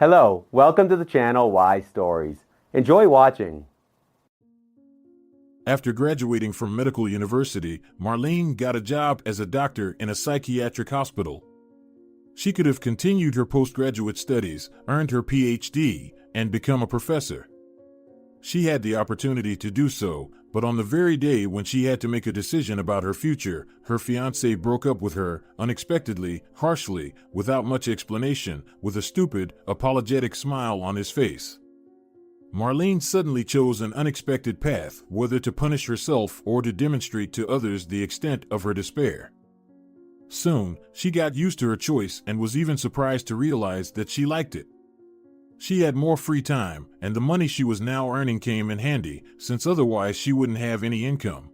Hello, welcome to the channel Why Stories. Enjoy watching. After graduating from medical university, Marlene got a job as a doctor in a psychiatric hospital. She could have continued her postgraduate studies, earned her PhD, and become a professor. She had the opportunity to do so, but on the very day when she had to make a decision about her future, her fiancé broke up with her, unexpectedly, harshly, without much explanation, with a stupid, apologetic smile on his face. Marlene suddenly chose an unexpected path, whether to punish herself or to demonstrate to others the extent of her despair. Soon, she got used to her choice and was even surprised to realize that she liked it. She had more free time, and the money she was now earning came in handy, since otherwise she wouldn't have any income.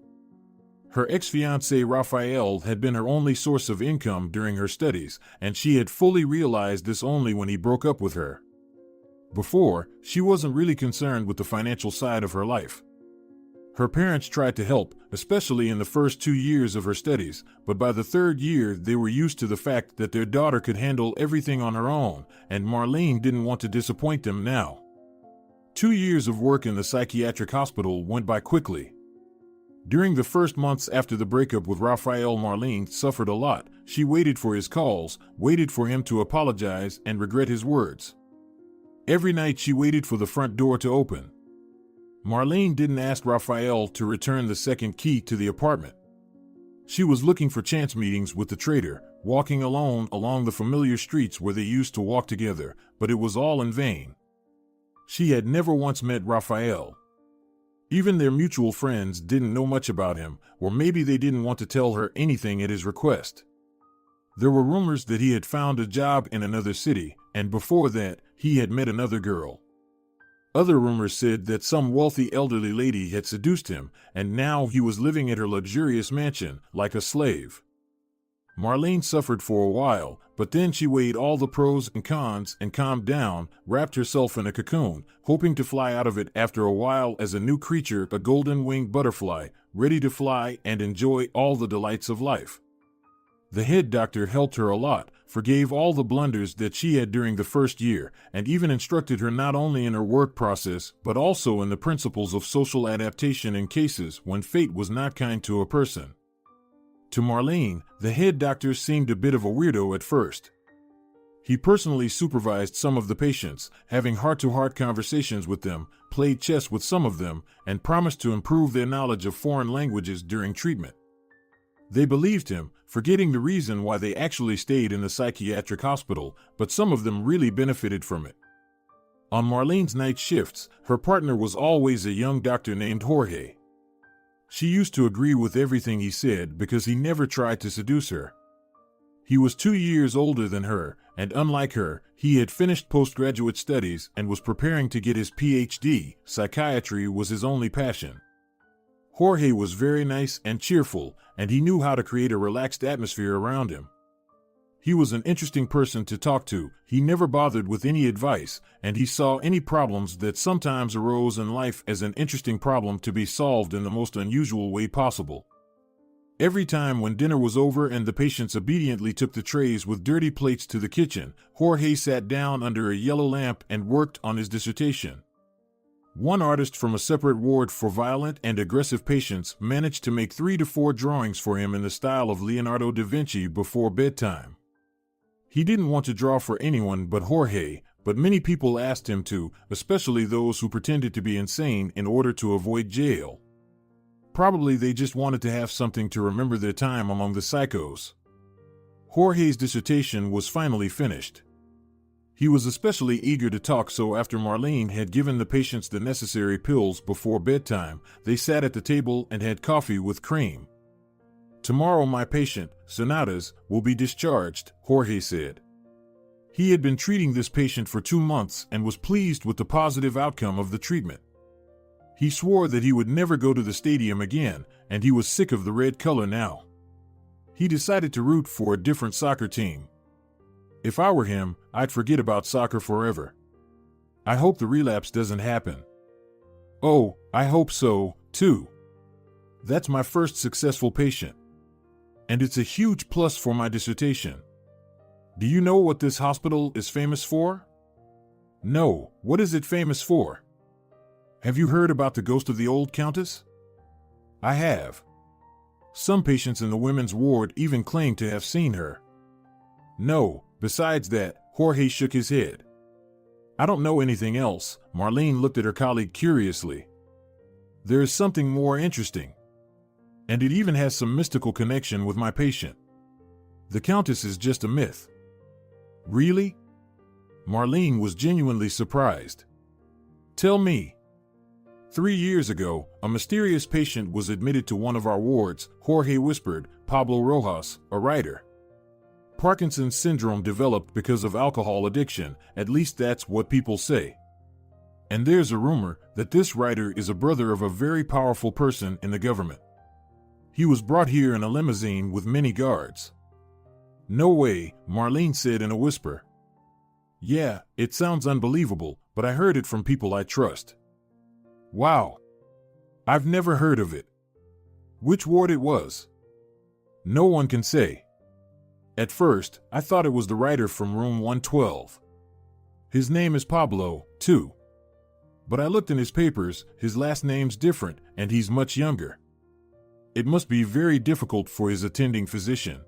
Her ex-fiancé Raphael had been her only source of income during her studies, and she had fully realized this only when he broke up with her. Before, she wasn't really concerned with the financial side of her life. Her parents tried to help, especially in the first 2 years of her studies, but by the third year they were used to the fact that their daughter could handle everything on her own, and Marlene didn't want to disappoint them now. 2 years of work in the psychiatric hospital went by quickly. During the first months after the breakup with Raphael, Marlene suffered a lot. She waited for his calls, waited for him to apologize and regret his words. Every night she waited for the front door to open. Marlene didn't ask Raphael to return the second key to the apartment. She was looking for chance meetings with the traitor, walking alone along the familiar streets where they used to walk together, but it was all in vain. She had never once met Raphael. Even their mutual friends didn't know much about him, or maybe they didn't want to tell her anything at his request. There were rumors that he had found a job in another city, and before that, he had met another girl. Other rumors said that some wealthy elderly lady had seduced him, and now he was living at her luxurious mansion, like a slave. Marlene suffered for a while, but then she weighed all the pros and cons and calmed down, wrapped herself in a cocoon, hoping to fly out of it after a while as a new creature, a golden-winged butterfly, ready to fly and enjoy all the delights of life. The head doctor helped her a lot, forgave all the blunders that she had during the first year, and even instructed her not only in her work process, but also in the principles of social adaptation in cases when fate was not kind to a person. To Marlene, the head doctor seemed a bit of a weirdo at first. He personally supervised some of the patients, having heart-to-heart conversations with them, played chess with some of them, and promised to improve their knowledge of foreign languages during treatment. They believed him, forgetting the reason why they actually stayed in the psychiatric hospital, but some of them really benefited from it. On Marlene's night shifts, her partner was always a young doctor named Jorge. She used to agree with everything he said because he never tried to seduce her. He was 2 years older than her, and unlike her, he had finished postgraduate studies and was preparing to get his PhD. Psychiatry was his only passion. Jorge was very nice and cheerful, and he knew how to create a relaxed atmosphere around him. He was an interesting person to talk to, he never bothered with any advice, and he saw any problems that sometimes arose in life as an interesting problem to be solved in the most unusual way possible. Every time when dinner was over and the patients obediently took the trays with dirty plates to the kitchen, Jorge sat down under a yellow lamp and worked on his dissertation. One artist from a separate ward for violent and aggressive patients managed to make 3 to 4 drawings for him in the style of Leonardo da Vinci before bedtime. He didn't want to draw for anyone but Jorge, but many people asked him to, especially those who pretended to be insane in order to avoid jail. Probably they just wanted to have something to remember their time among the psychos. Jorge's dissertation was finally finished. He was especially eager to talk, so after Marlene had given the patients the necessary pills before bedtime, they sat at the table and had coffee with cream. "Tomorrow my patient, Sonatas, will be discharged," Jorge said. He had been treating this patient for 2 months and was pleased with the positive outcome of the treatment. He swore that he would never go to the stadium again, and he was sick of the red color now. He decided to root for a different soccer team. "If I were him, I'd forget about soccer forever. I hope the relapse doesn't happen." "Oh, I hope so, too. That's my first successful patient. And it's a huge plus for my dissertation. Do you know what this hospital is famous for?" No, what is it famous for? Have you heard about the ghost of the old countess? I have. Some patients in the women's ward even claim to have seen her. No, besides that, Jorge shook his head. I don't know anything else. Marlene looked at her colleague curiously. There is something more interesting. And it even has some mystical connection with my patient. The countess is just a myth. Really? Marlene was genuinely surprised. Tell me. 3 years ago, a mysterious patient was admitted to one of our wards, Jorge whispered, Pablo Rojas, a writer. Parkinson's syndrome developed because of alcohol addiction, at least that's what people say. And there's a rumor that this writer is a brother of a very powerful person in the government. He was brought here in a limousine with many guards. No way, Marlene said in a whisper. Yeah, it sounds unbelievable, but I heard it from people I trust. Wow. I've never heard of it. Which ward it was? No one can say. At first, I thought it was the writer from room 112. His name is Pablo, too. But I looked in his papers, his last name's different, and he's much younger. It must be very difficult for his attending physician.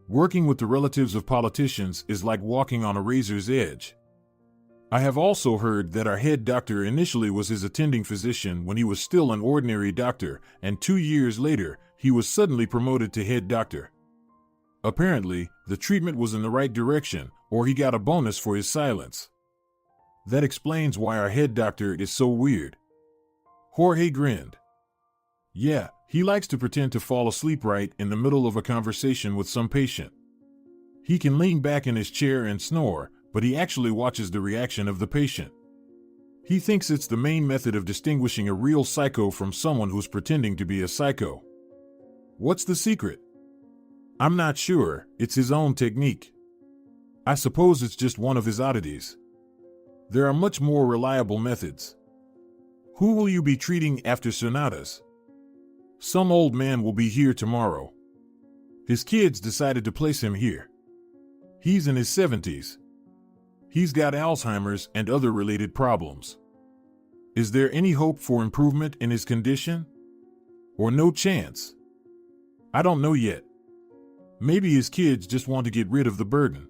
Working with the relatives of politicians is like walking on a razor's edge. I have also heard that our head doctor initially was his attending physician when he was still an ordinary doctor, and 2 years later, he was suddenly promoted to head doctor. Apparently, the treatment was in the right direction, or he got a bonus for his silence. That explains why our head doctor is so weird. Jorge grinned. Yeah, he likes to pretend to fall asleep right in the middle of a conversation with some patient. He can lean back in his chair and snore, but he actually watches the reaction of the patient. He thinks it's the main method of distinguishing a real psycho from someone who's pretending to be a psycho. What's the secret? I'm not sure, it's his own technique. I suppose it's just one of his oddities. There are much more reliable methods. Who will you be treating after Sonatas? Some old man will be here tomorrow. His kids decided to place him here. He's in his 70s. He's got Alzheimer's and other related problems. Is there any hope for improvement in his condition? Or no chance? I don't know yet. Maybe his kids just want to get rid of the burden.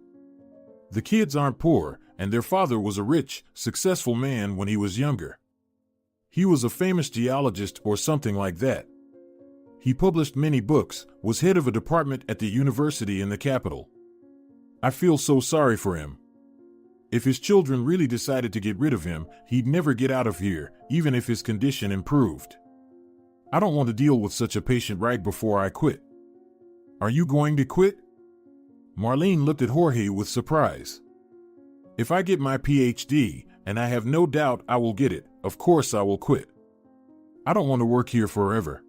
The kids aren't poor, and their father was a rich, successful man when he was younger. He was a famous geologist or something like that. He published many books, was head of a department at the university in the capital. I feel so sorry for him. If his children really decided to get rid of him, he'd never get out of here, even if his condition improved. I don't want to deal with such a patient right before I quit. Are you going to quit? Marlene looked at Jorge with surprise. If I get my PhD, and I have no doubt I will get it, of course I will quit. I don't want to work here forever.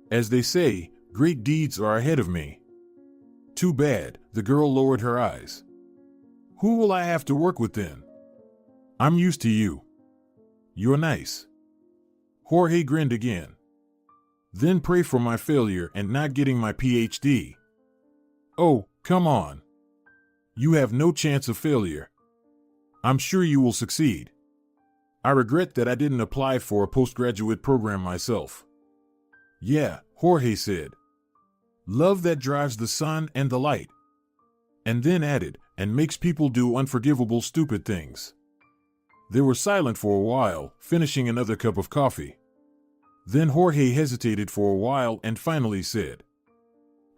As they say, great deeds are ahead of me. Too bad, the girl lowered her eyes. Who will I have to work with then? I'm used to you. You're nice. Jorge grinned again. Then pray for my failure and not getting my PhD. Oh, come on. You have no chance of failure. I'm sure you will succeed. I regret that I didn't apply for a postgraduate program myself. Yeah, Jorge said. Love that drives the sun and the light. And then added, and makes people do unforgivable stupid things. They were silent for a while, finishing another cup of coffee. Then Jorge hesitated for a while and finally said,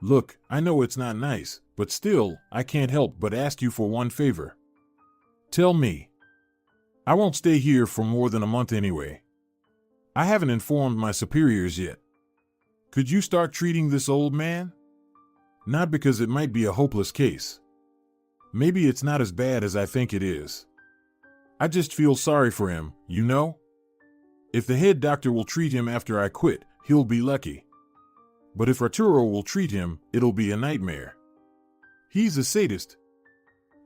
Look, I know it's not nice, but still, I can't help but ask you for one favor. Tell me. I won't stay here for more than a month anyway. I haven't informed my superiors yet. Could you start treating this old man? Not because it might be a hopeless case. Maybe it's not as bad as I think it is. I just feel sorry for him, you know? If the head doctor will treat him after I quit, he'll be lucky. But if Arturo will treat him, it'll be a nightmare. He's a sadist.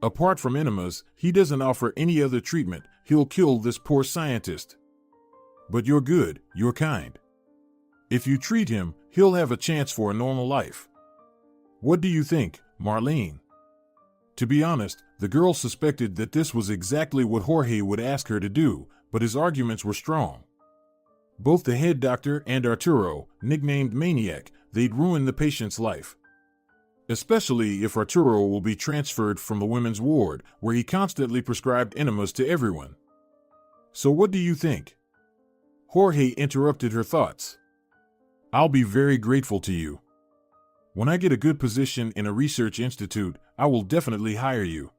Apart from enemas, he doesn't offer any other treatment. He'll kill this poor scientist. But you're good, you're kind. If you treat him, he'll have a chance for a normal life. What do you think, Marlene? To be honest, The girl suspected that this was exactly what Jorge would ask her to do, but his arguments were strong. Both the head doctor and Arturo, nicknamed Maniac, they'd ruin the patient's life. Especially if Arturo will be transferred from the women's ward, where he constantly prescribed enemas to everyone. So what do you think? Jorge interrupted her thoughts. I'll be very grateful to you. When I get a good position in a research institute, I will definitely hire you.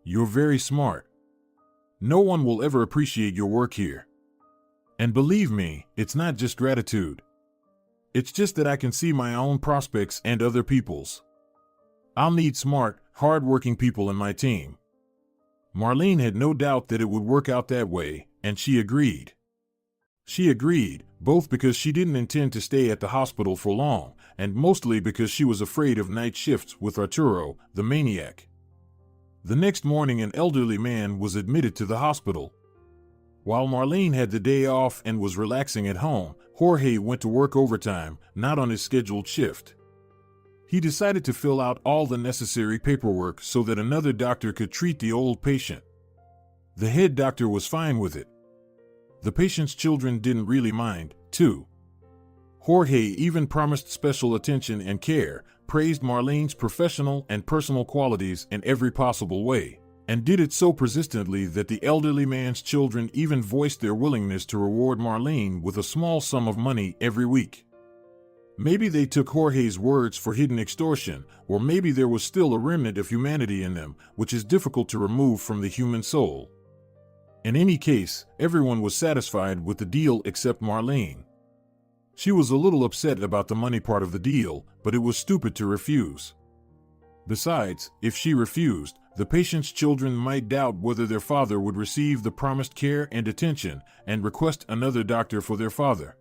You're very smart. No one will ever appreciate your work here. And believe me, it's not just gratitude. It's just that I can see my own prospects and other people's. I'll need smart, hard-working people in my team. Marlene had no doubt that it would work out that way, and she agreed. She agreed, both because she didn't intend to stay at the hospital for long, and mostly because she was afraid of night shifts with Arturo, the maniac. The next morning, an elderly man was admitted to the hospital. While Marlene had the day off and was relaxing at home, Jorge went to work overtime, not on his scheduled shift. He decided to fill out all the necessary paperwork so that another doctor could treat the old patient. The head doctor was fine with it. The patient's children didn't really mind, too. Jorge even promised special attention and care, praised Marlene's professional and personal qualities in every possible way, and did it so persistently that the elderly man's children even voiced their willingness to reward Marlene with a small sum of money every week. Maybe they took Jorge's words for hidden extortion, or maybe there was still a remnant of humanity in them, which is difficult to remove from the human soul. In any case, everyone was satisfied with the deal except Marlene. She was a little upset about the money part of the deal, but it was stupid to refuse. Besides, if she refused, the patient's children might doubt whether their father would receive the promised care and attention, and request another doctor for their father.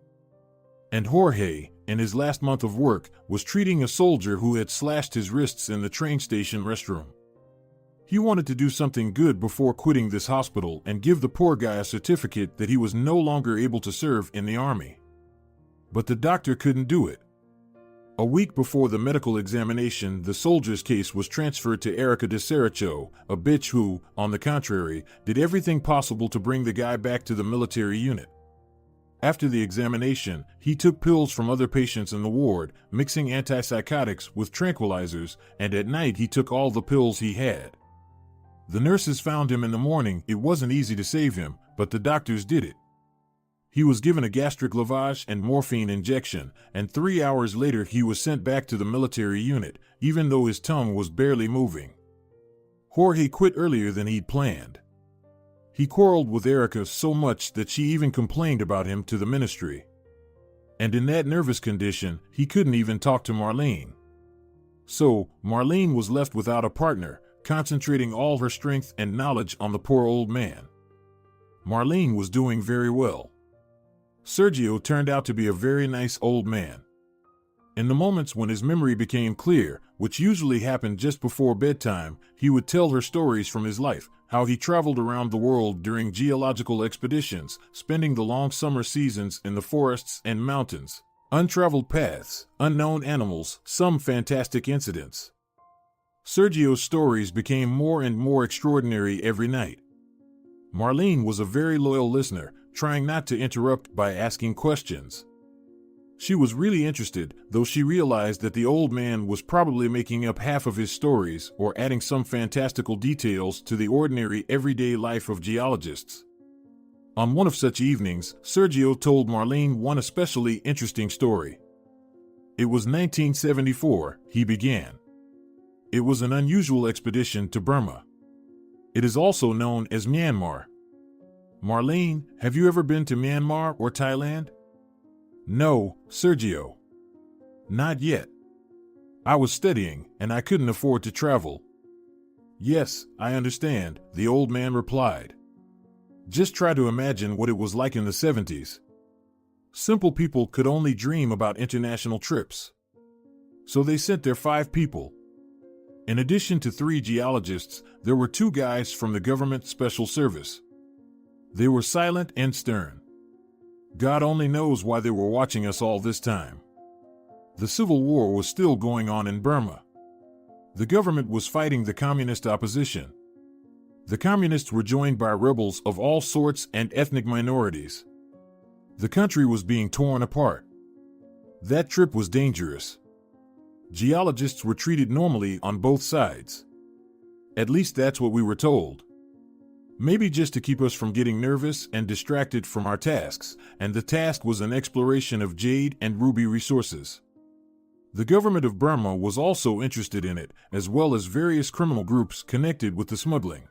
And Jorge, in his last month of work, was treating a soldier who had slashed his wrists in the train station restroom. He wanted to do something good before quitting this hospital and give the poor guy a certificate that he was no longer able to serve in the army. But the doctor couldn't do it. A week before the medical examination, the soldier's case was transferred to Erica de Saracho, a bitch who, on the contrary, did everything possible to bring the guy back to the military unit. After the examination, he took pills from other patients in the ward, mixing antipsychotics with tranquilizers, and at night he took all the pills he had. The nurses found him in the morning. It wasn't easy to save him, but the doctors did it. He was given a gastric lavage and morphine injection, and 3 hours later he was sent back to the military unit, even though his tongue was barely moving. Jorge quit earlier than he'd planned. He quarreled with Erica so much that she even complained about him to the ministry. And in that nervous condition, he couldn't even talk to Marlene. So, Marlene was left without a partner, concentrating all her strength and knowledge on the poor old man. Marlene was doing very well. Sergio turned out to be a very nice old man. In the moments when his memory became clear, which usually happened just before bedtime, he would tell her stories from his life, how he traveled around the world during geological expeditions, spending the long summer seasons in the forests and mountains, untraveled paths, unknown animals, some fantastic incidents. Sergio's stories became more and more extraordinary every night. Marlene was a very loyal listener, trying not to interrupt by asking questions. She was really interested, though she realized that the old man was probably making up half of his stories or adding some fantastical details to the ordinary everyday life of geologists. On one of such evenings, Sergio told Marlene one especially interesting story. It was 1974, he began. It was an unusual expedition to Burma. It is also known as Myanmar. Marlene, have you ever been to Myanmar or Thailand? No, Sergio. Not yet. I was studying, and I couldn't afford to travel. Yes, I understand, the old man replied. Just try to imagine what it was like in the 70s. Simple people could only dream about international trips. So they sent their 5 people. In addition to 3 geologists, there were 2 guys from the government special service. They were silent and stern. God only knows why they were watching us all this time. The civil war was still going on in Burma. The government was fighting the communist opposition. The communists were joined by rebels of all sorts and ethnic minorities. The country was being torn apart. That trip was dangerous. Geologists were treated normally on both sides. At least that's what we were told. Maybe just to keep us from getting nervous and distracted from our tasks, and the task was an exploration of jade and ruby resources. The government of Burma was also interested in it, as well as various criminal groups connected with the smuggling.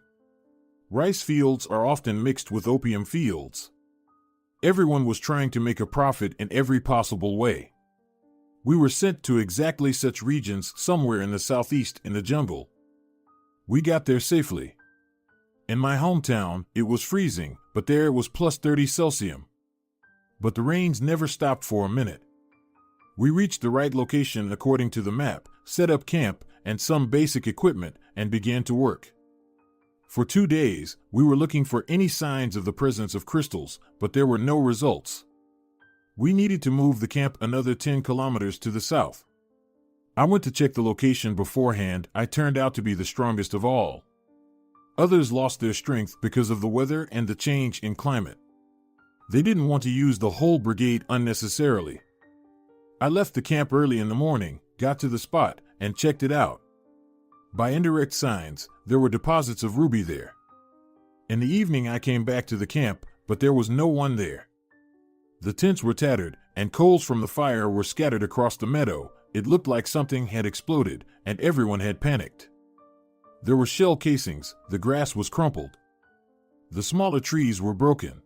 Rice fields are often mixed with opium fields. Everyone was trying to make a profit in every possible way. We were sent to exactly such regions somewhere in the southeast in the jungle. We got there safely. In my hometown, it was freezing, but there it was plus 30 Celsius. But the rains never stopped for a minute. We reached the right location according to the map, set up camp and some basic equipment, and began to work. For 2 days, we were looking for any signs of the presence of crystals, but there were no results. We needed to move the camp another 10 kilometers to the south. I went to check the location beforehand. I turned out to be the strongest of all. Others lost their strength because of the weather and the change in climate. They didn't want to use the whole brigade unnecessarily. I left the camp early in the morning, got to the spot, and checked it out. By indirect signs, there were deposits of ruby there. In the evening I came back to the camp, but there was no one there. The tents were tattered, and coals from the fire were scattered across the meadow. It looked like something had exploded, and everyone had panicked. There were shell casings, the grass was crumpled. The smaller trees were broken.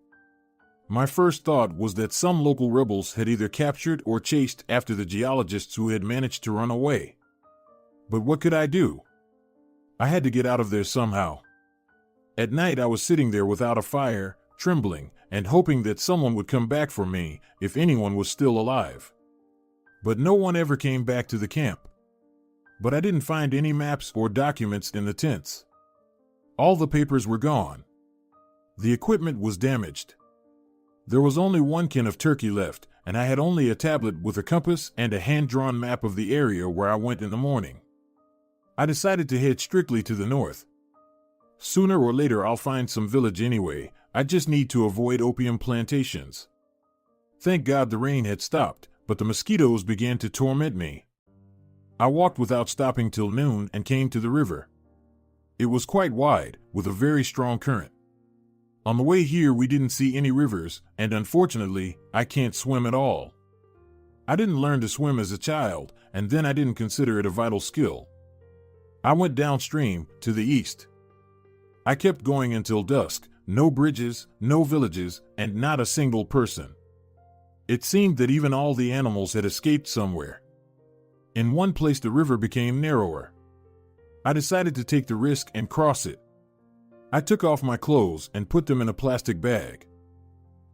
My first thought was that some local rebels had either captured or chased after the geologists who had managed to run away. But what could I do? I had to get out of there somehow. At night I was sitting there without a fire, trembling, and hoping that someone would come back for me if anyone was still alive. But no one ever came back to the camp. But I didn't find any maps or documents in the tents. All the papers were gone. The equipment was damaged. There was only one can of turkey left, and I had only a tablet with a compass and a hand-drawn map of the area where I went in the morning. I decided to head strictly to the north. Sooner or later I'll find some village anyway. I just need to avoid opium plantations. Thank God the rain had stopped, but the mosquitoes began to torment me. I walked without stopping till noon and came to the river. It was quite wide, with a very strong current. On the way here we didn't see any rivers, and unfortunately, I can't swim at all. I didn't learn to swim as a child, and then I didn't consider it a vital skill. I went downstream, to the east. I kept going until dusk. No bridges, no villages, and not a single person. It seemed that even all the animals had escaped somewhere. In one place the river became narrower. I decided to take the risk and cross it. I took off my clothes and put them in a plastic bag.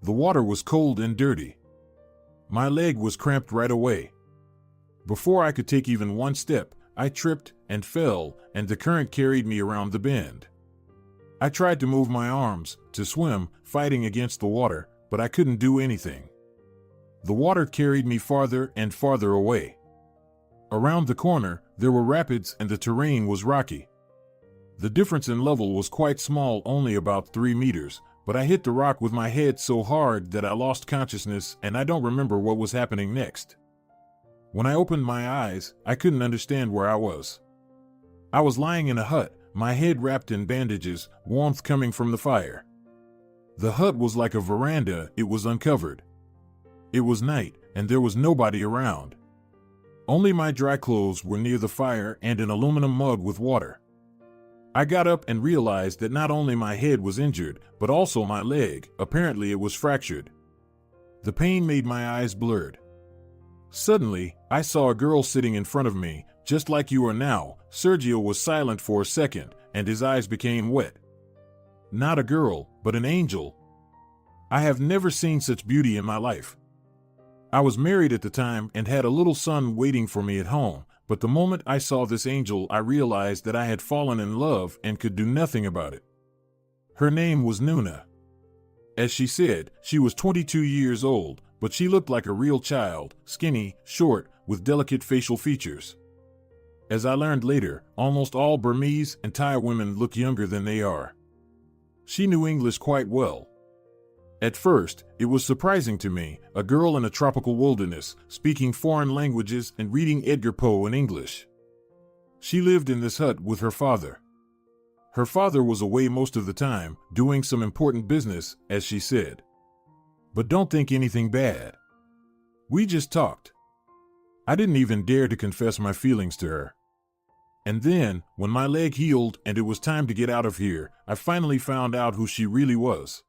The water was cold and dirty. My leg was cramped right away. Before I could take even one step, I tripped and fell, and the current carried me around the bend. I tried to move my arms, to swim, fighting against the water, but I couldn't do anything. The water carried me farther and farther away. Around the corner, there were rapids and the terrain was rocky. The difference in level was quite small, only about 3 meters, but I hit the rock with my head so hard that I lost consciousness and I don't remember what was happening next. When I opened my eyes, I couldn't understand where I was. I was lying in a hut, my head wrapped in bandages, warmth coming from the fire. The hut was like a veranda, it was uncovered. It was night, and there was nobody around. Only my dry clothes were near the fire and an aluminum mug with water. I got up and realized that not only my head was injured, but also my leg. Apparently it was fractured. The pain made my eyes blurred. Suddenly, I saw a girl sitting in front of me, just like you are now. Sergio was silent for a second, and his eyes became wet. Not a girl, but an angel. I have never seen such beauty in my life. I was married at the time and had a little son waiting for me at home, but the moment I saw this angel I realized that I had fallen in love and could do nothing about it. Her name was Nuna. As she said, she was 22 years old, but she looked like a real child, skinny, short, with delicate facial features. As I learned later, almost all Burmese and Thai women look younger than they are. She knew English quite well. At first, it was surprising to me, a girl in a tropical wilderness, speaking foreign languages and reading Edgar Poe in English. She lived in this hut with her father. Her father was away most of the time, doing some important business, as she said. But don't think anything bad. We just talked. I didn't even dare to confess my feelings to her. And then, when my leg healed and it was time to get out of here, I finally found out who she really was.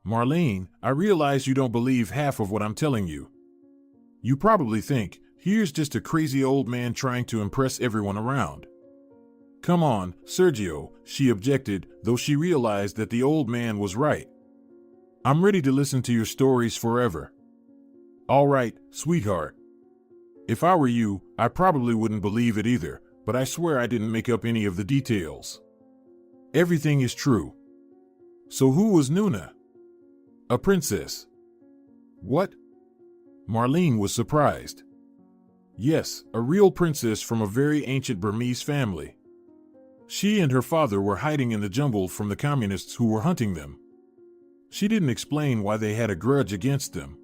Marlene, I realize you don't believe half of what I'm telling you. You probably think, here's just a crazy old man trying to impress everyone around. Come on, Sergio, she objected, though she realized that the old man was right. I'm ready to listen to your stories forever. All right, sweetheart. If I were you, I probably wouldn't believe it either, but I swear I didn't make up any of the details. Everything is true. So who was Nuna? A princess. What? Marlene was surprised. Yes, a real princess from a very ancient Burmese family. She and her father were hiding in the jungle from the communists who were hunting them. She didn't explain why they had a grudge against them.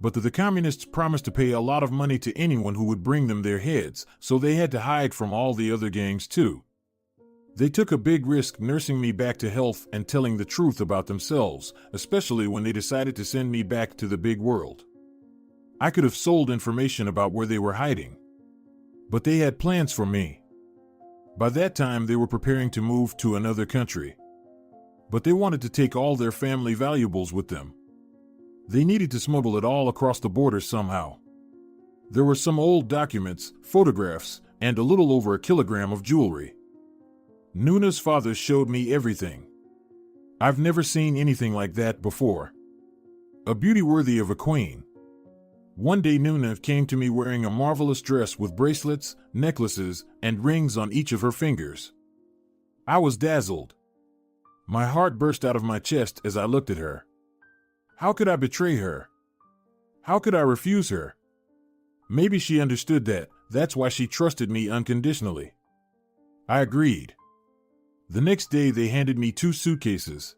But the communists promised to pay a lot of money to anyone who would bring them their heads, so they had to hide from all the other gangs too. They took a big risk nursing me back to health and telling the truth about themselves, especially when they decided to send me back to the big world. I could have sold information about where they were hiding. But they had plans for me. By that time, they were preparing to move to another country. But they wanted to take all their family valuables with them. They needed to smuggle it all across the border somehow. There were some old documents, photographs, and a little over a kilogram of jewelry. Nuna's father showed me everything. I've never seen anything like that before. A beauty worthy of a queen. One day Nuna came to me wearing a marvelous dress with bracelets, necklaces, and rings on each of her fingers. I was dazzled. My heart burst out of my chest as I looked at her. How could I betray her? How could I refuse her? Maybe she understood that's why she trusted me unconditionally. I agreed. The next day they handed me 2 suitcases.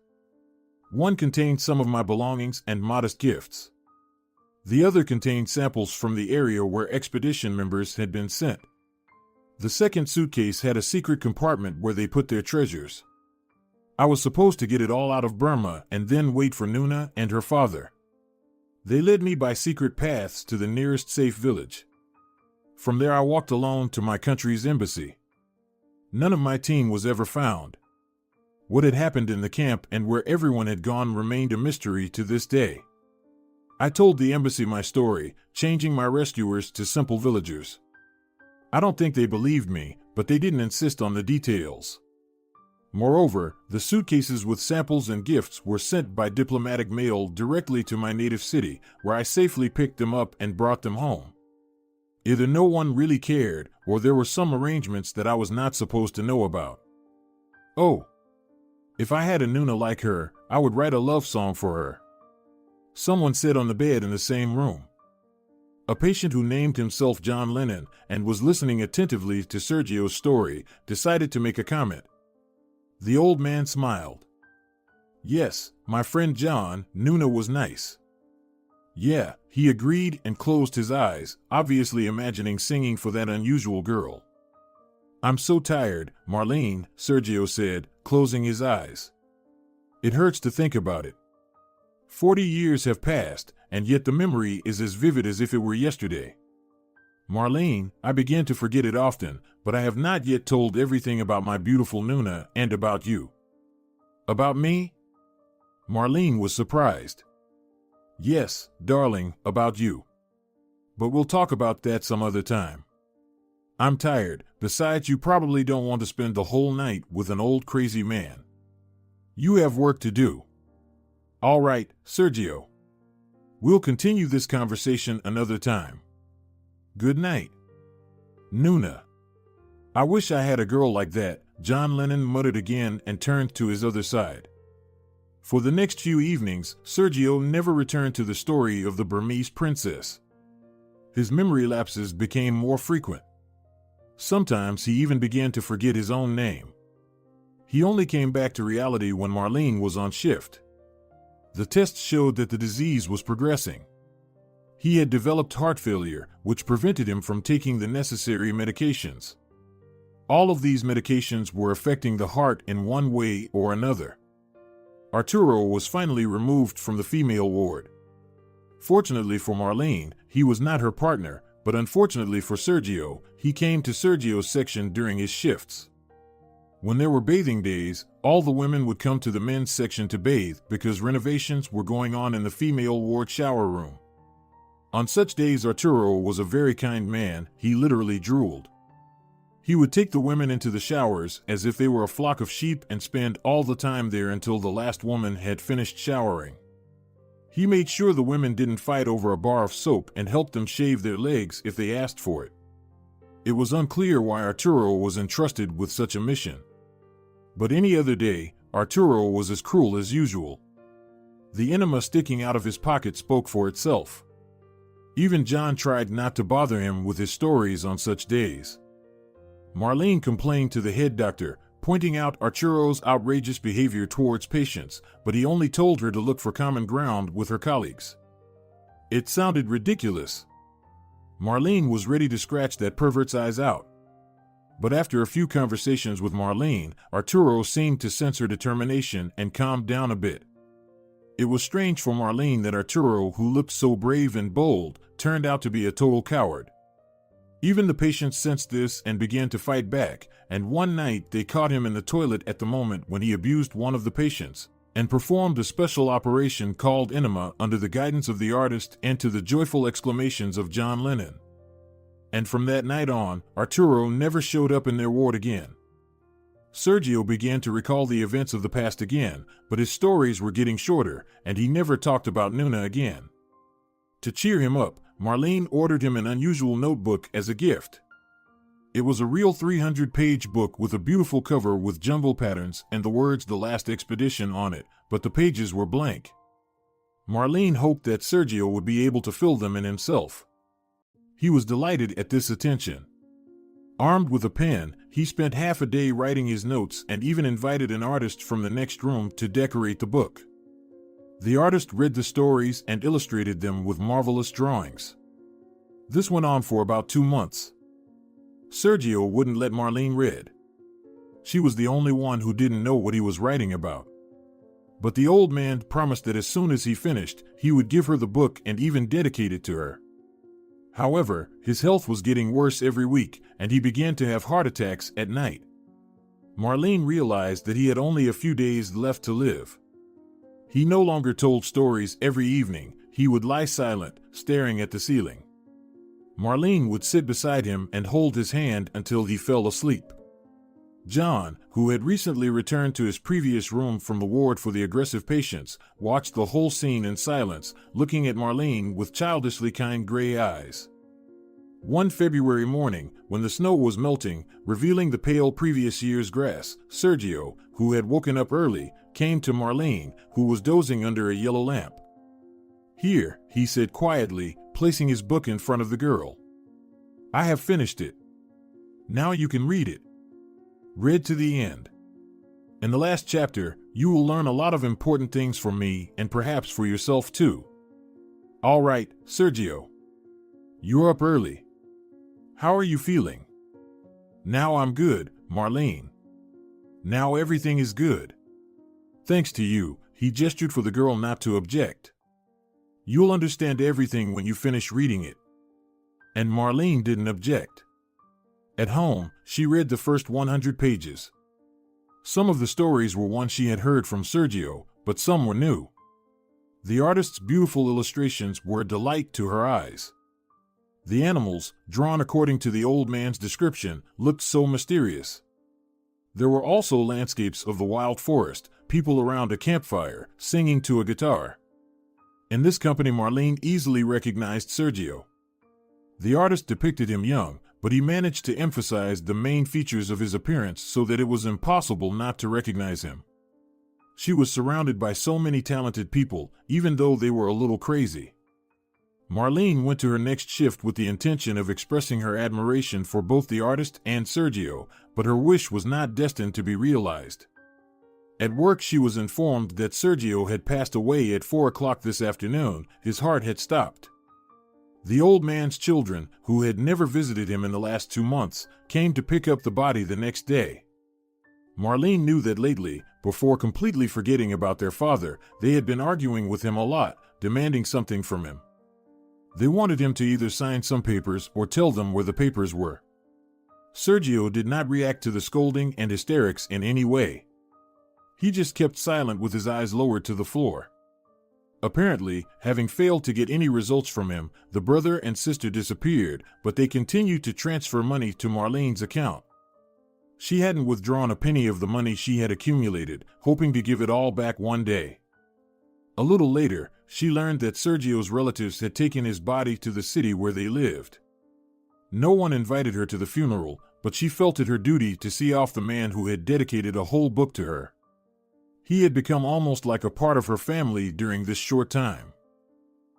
One contained some of my belongings and modest gifts. The other contained samples from the area where expedition members had been sent. The second suitcase had a secret compartment where they put their treasures. I was supposed to get it all out of Burma and then wait for Nuna and her father. They led me by secret paths to the nearest safe village. From there I walked alone to my country's embassy. None of my team was ever found. What had happened in the camp and where everyone had gone remained a mystery to this day. I told the embassy my story, changing my rescuers to simple villagers. I don't think they believed me, but they didn't insist on the details. Moreover, the suitcases with samples and gifts were sent by diplomatic mail directly to my native city, where I safely picked them up and brought them home. Either no one really cared, or there were some arrangements that I was not supposed to know about. Oh, if I had a Nuna like her, I would write a love song for her. Someone said on the bed in the same room. A patient who named himself John Lennon and was listening attentively to Sergio's story decided to make a comment. The old man smiled. Yes, my friend John, Nuna was nice. Yeah, he agreed and closed his eyes, obviously imagining singing for that unusual girl. I'm so tired, Marlene, Sergio said, closing his eyes. It hurts to think about it. 40 years have passed, and yet the memory is as vivid as if it were yesterday. Marlene, I begin to forget it often, but I have not yet told everything about my beautiful Nuna and about you. About me? Marlene was surprised. Yes, darling, about you. But we'll talk about that some other time. I'm tired, besides you probably don't want to spend the whole night with an old crazy man. You have work to do. All right, Sergio. We'll continue this conversation another time. Good night. Nuna. I wish I had a girl like that, John Lennon muttered again and turned to his other side. For the next few evenings, Sergio never returned to the story of the Burmese princess. His memory lapses became more frequent. Sometimes he even began to forget his own name. He only came back to reality when Marlene was on shift. The tests showed that the disease was progressing. He had developed heart failure, which prevented him from taking the necessary medications. All of these medications were affecting the heart in one way or another. Arturo was finally removed from the female ward. Fortunately for Marlene, he was not her partner, but unfortunately for Sergio, he came to Sergio's section during his shifts. When there were bathing days, all the women would come to the men's section to bathe because renovations were going on in the female ward shower room. On such days, Arturo was a very kind man. He literally drooled. He would take the women into the showers as if they were a flock of sheep and spend all the time there until the last woman had finished showering. He made sure the women didn't fight over a bar of soap and helped them shave their legs if they asked for it. It was unclear why Arturo was entrusted with such a mission. But any other day, Arturo was as cruel as usual. The enema sticking out of his pocket spoke for itself. Even John tried not to bother him with his stories on such days. Marlene complained to the head doctor, pointing out Arturo's outrageous behavior towards patients, but he only told her to look for common ground with her colleagues. It sounded ridiculous. Marlene was ready to scratch that pervert's eyes out. But after a few conversations with Marlene, Arturo seemed to sense her determination and calmed down a bit. It was strange for Marlene that Arturo, who looked so brave and bold, turned out to be a total coward. Even the patients sensed this and began to fight back, and one night they caught him in the toilet at the moment when he abused one of the patients, and performed a special operation called enema under the guidance of the artist and to the joyful exclamations of John Lennon. And from that night on, Arturo never showed up in their ward again. Sergio began to recall the events of the past again, but his stories were getting shorter, and he never talked about Nuna again. To cheer him up, Marlene ordered him an unusual notebook as a gift. It was a real 300-page book with a beautiful cover with jumble patterns and the words "The Last Expedition" on it, but the pages were blank. Marlene hoped that Sergio would be able to fill them in himself. He was delighted at this attention. Armed with a pen, he spent half a day writing his notes and even invited an artist from the next room to decorate the book. The artist read the stories and illustrated them with marvelous drawings. This went on for about 2 months. Sergio wouldn't let Marlene read. She was the only one who didn't know what he was writing about. But the old man promised that as soon as he finished, he would give her the book and even dedicate it to her. However, his health was getting worse every week, and he began to have heart attacks at night. Marlene realized that he had only a few days left to live. He no longer told stories every evening. He would lie silent, staring at the ceiling. Marlene would sit beside him and hold his hand until he fell asleep. John, who had recently returned to his previous room from the ward for the aggressive patients, watched the whole scene in silence, looking at Marlene with childishly kind gray eyes. One February morning, when the snow was melting, revealing the pale previous year's grass, Sergio, who had woken up early, came to Marlene, who was dozing under a yellow lamp. "Here," he said quietly, placing his book in front of the girl. "I have finished it. Now you can read it. Read to the end. In the last chapter, you will learn a lot of important things from me and perhaps for yourself too. All right, Sergio. You're up early. How are you feeling?" "Now I'm good, Marlene. Now everything is good. Thanks to you." He gestured for the girl not to object. "You'll understand everything when you finish reading it." And Marlene didn't object. At home, she read the first 100 pages. Some of the stories were ones she had heard from Sergio, but some were new. The artist's beautiful illustrations were a delight to her eyes. The animals, drawn according to the old man's description, looked so mysterious. There were also landscapes of the wild forest, people around a campfire, singing to a guitar. In this company, Marlene easily recognized Sergio. The artist depicted him young, but he managed to emphasize the main features of his appearance so that it was impossible not to recognize him. She was surrounded by so many talented people, even though they were a little crazy. Marlene went to her next shift with the intention of expressing her admiration for both the artist and Sergio, but her wish was not destined to be realized. At work, she was informed that Sergio had passed away at 4 o'clock this afternoon. His heart had stopped. The old man's children, who had never visited him in the last 2 months, came to pick up the body the next day. Marlene knew that lately, before completely forgetting about their father, they had been arguing with him a lot, demanding something from him. They wanted him to either sign some papers or tell them where the papers were. Sergio did not react to the scolding and hysterics in any way. He just kept silent with his eyes lowered to the floor. Apparently, having failed to get any results from him, the brother and sister disappeared, but they continued to transfer money to Marlene's account. She hadn't withdrawn a penny of the money she had accumulated, hoping to give it all back one day. A little later, she learned that Sergio's relatives had taken his body to the city where they lived. No one invited her to the funeral, but she felt it her duty to see off the man who had dedicated a whole book to her. He had become almost like a part of her family during this short time.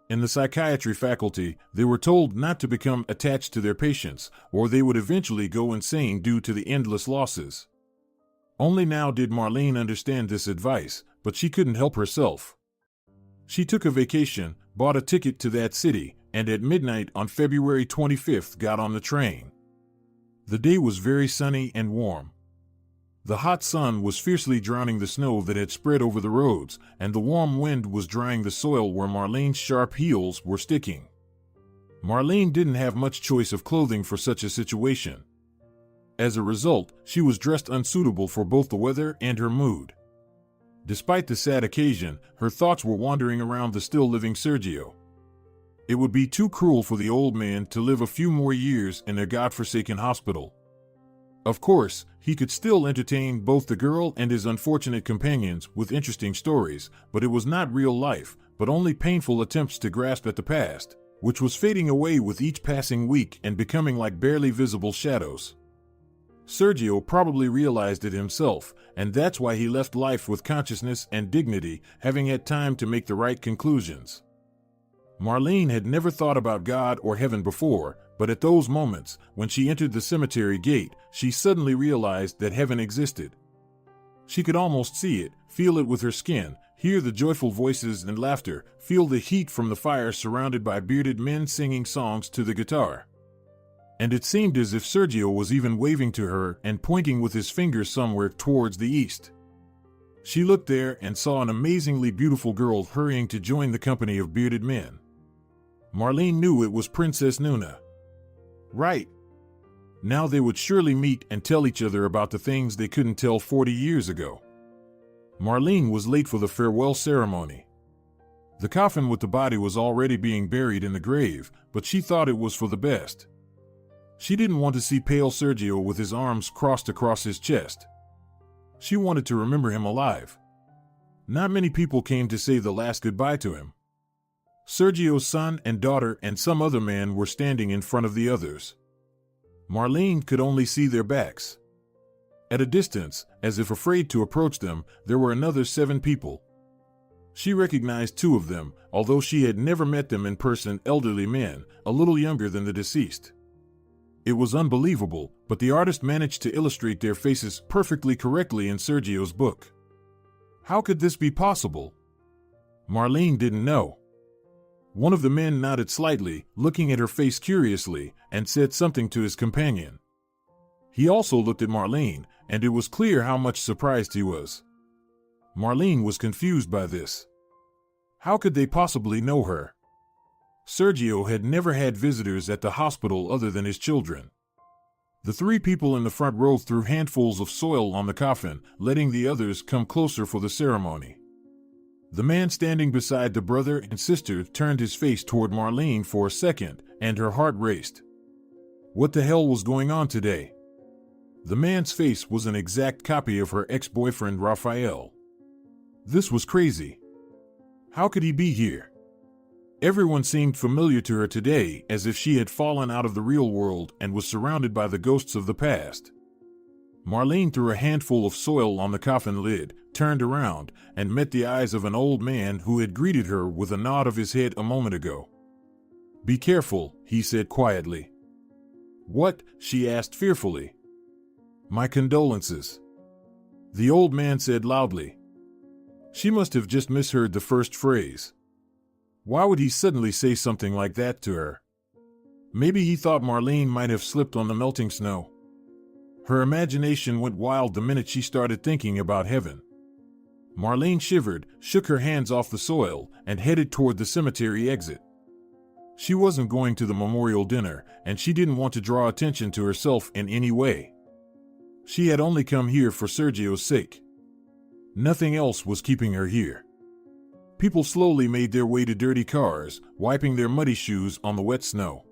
In the psychiatry faculty, they were told not to become attached to their patients, or they would eventually go insane due to the endless losses. Only now did Marlene understand this advice, but she couldn't help herself. She took a vacation, bought a ticket to that city, and at midnight on February 25th got on the train. The day was very sunny and warm. The hot sun was fiercely drowning the snow that had spread over the roads, and the warm wind was drying the soil where Marlene's sharp heels were sticking. Marlene didn't have much choice of clothing for such a situation. As a result, she was dressed unsuitable for both the weather and her mood. Despite the sad occasion, her thoughts were wandering around the still-living Sergio. It would be too cruel for the old man to live a few more years in a godforsaken hospital. Of course, he could still entertain both the girl and his unfortunate companions with interesting stories, but it was not real life, but only painful attempts to grasp at the past, which was fading away with each passing week and becoming like barely visible shadows. Sergio probably realized it himself, and that's why he left life with consciousness and dignity, having had time to make the right conclusions. Marlene had never thought about God or heaven before, but at those moments, when she entered the cemetery gate, she suddenly realized that heaven existed. She could almost see it, feel it with her skin, hear the joyful voices and laughter, feel the heat from the fire surrounded by bearded men singing songs to the guitar. And it seemed as if Sergio was even waving to her and pointing with his finger somewhere towards the east. She looked there and saw an amazingly beautiful girl hurrying to join the company of bearded men. Marlene knew it was Princess Nuna. Right. Now they would surely meet and tell each other about the things they couldn't tell 40 years ago. Marlene was late for the farewell ceremony. The coffin with the body was already being buried in the grave, but she thought it was for the best. She didn't want to see pale Sergio with his arms crossed across his chest. She wanted to remember him alive. Not many people came to say the last goodbye to him. Sergio's son and daughter and some other man were standing in front of the others. Marlene could only see their backs. At a distance, as if afraid to approach them, there were another 7 people. She recognized 2 of them, although she had never met them in person, elderly men, a little younger than the deceased. It was unbelievable, but the artist managed to illustrate their faces perfectly correctly in Sergio's book. How could this be possible? Marlene didn't know. One of the men nodded slightly, looking at her face curiously, and said something to his companion. He also looked at Marlene, and it was clear how much surprised he was. Marlene was confused by this. How could they possibly know her? Sergio had never had visitors at the hospital other than his children. The 3 people in the front row threw handfuls of soil on the coffin, letting the others come closer for the ceremony. The man standing beside the brother and sister turned his face toward Marlene for a second, and her heart raced. What the hell was going on today? The man's face was an exact copy of her ex-boyfriend Rafael. This was crazy. How could he be here? Everyone seemed familiar to her today, as if she had fallen out of the real world and was surrounded by the ghosts of the past. Marlene threw a handful of soil on the coffin lid, turned around, and met the eyes of an old man who had greeted her with a nod of his head a moment ago. Be careful, he said quietly. What? She asked fearfully. My condolences, the old man said loudly. She must have just misheard the first phrase. Why would he suddenly say something like that to her? Maybe he thought Marlene might have slipped on the melting snow. Her imagination went wild the minute she started thinking about heaven. Marlene shivered, shook her hands off the soil, and headed toward the cemetery exit. She wasn't going to the memorial dinner, and she didn't want to draw attention to herself in any way. She had only come here for Sergio's sake. Nothing else was keeping her here. People slowly made their way to dirty cars, wiping their muddy shoes on the wet snow.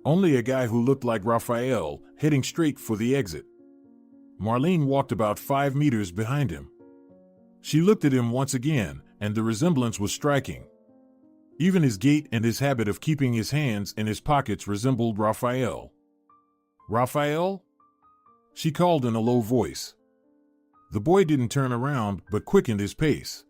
Only a guy who looked like Raphael, heading straight for the exit. Marlene walked about 5 meters behind him. She looked at him once again, and the resemblance was striking. Even his gait and his habit of keeping his hands in his pockets resembled Raphael. Raphael? She called in a low voice. The boy didn't turn around, but quickened his pace.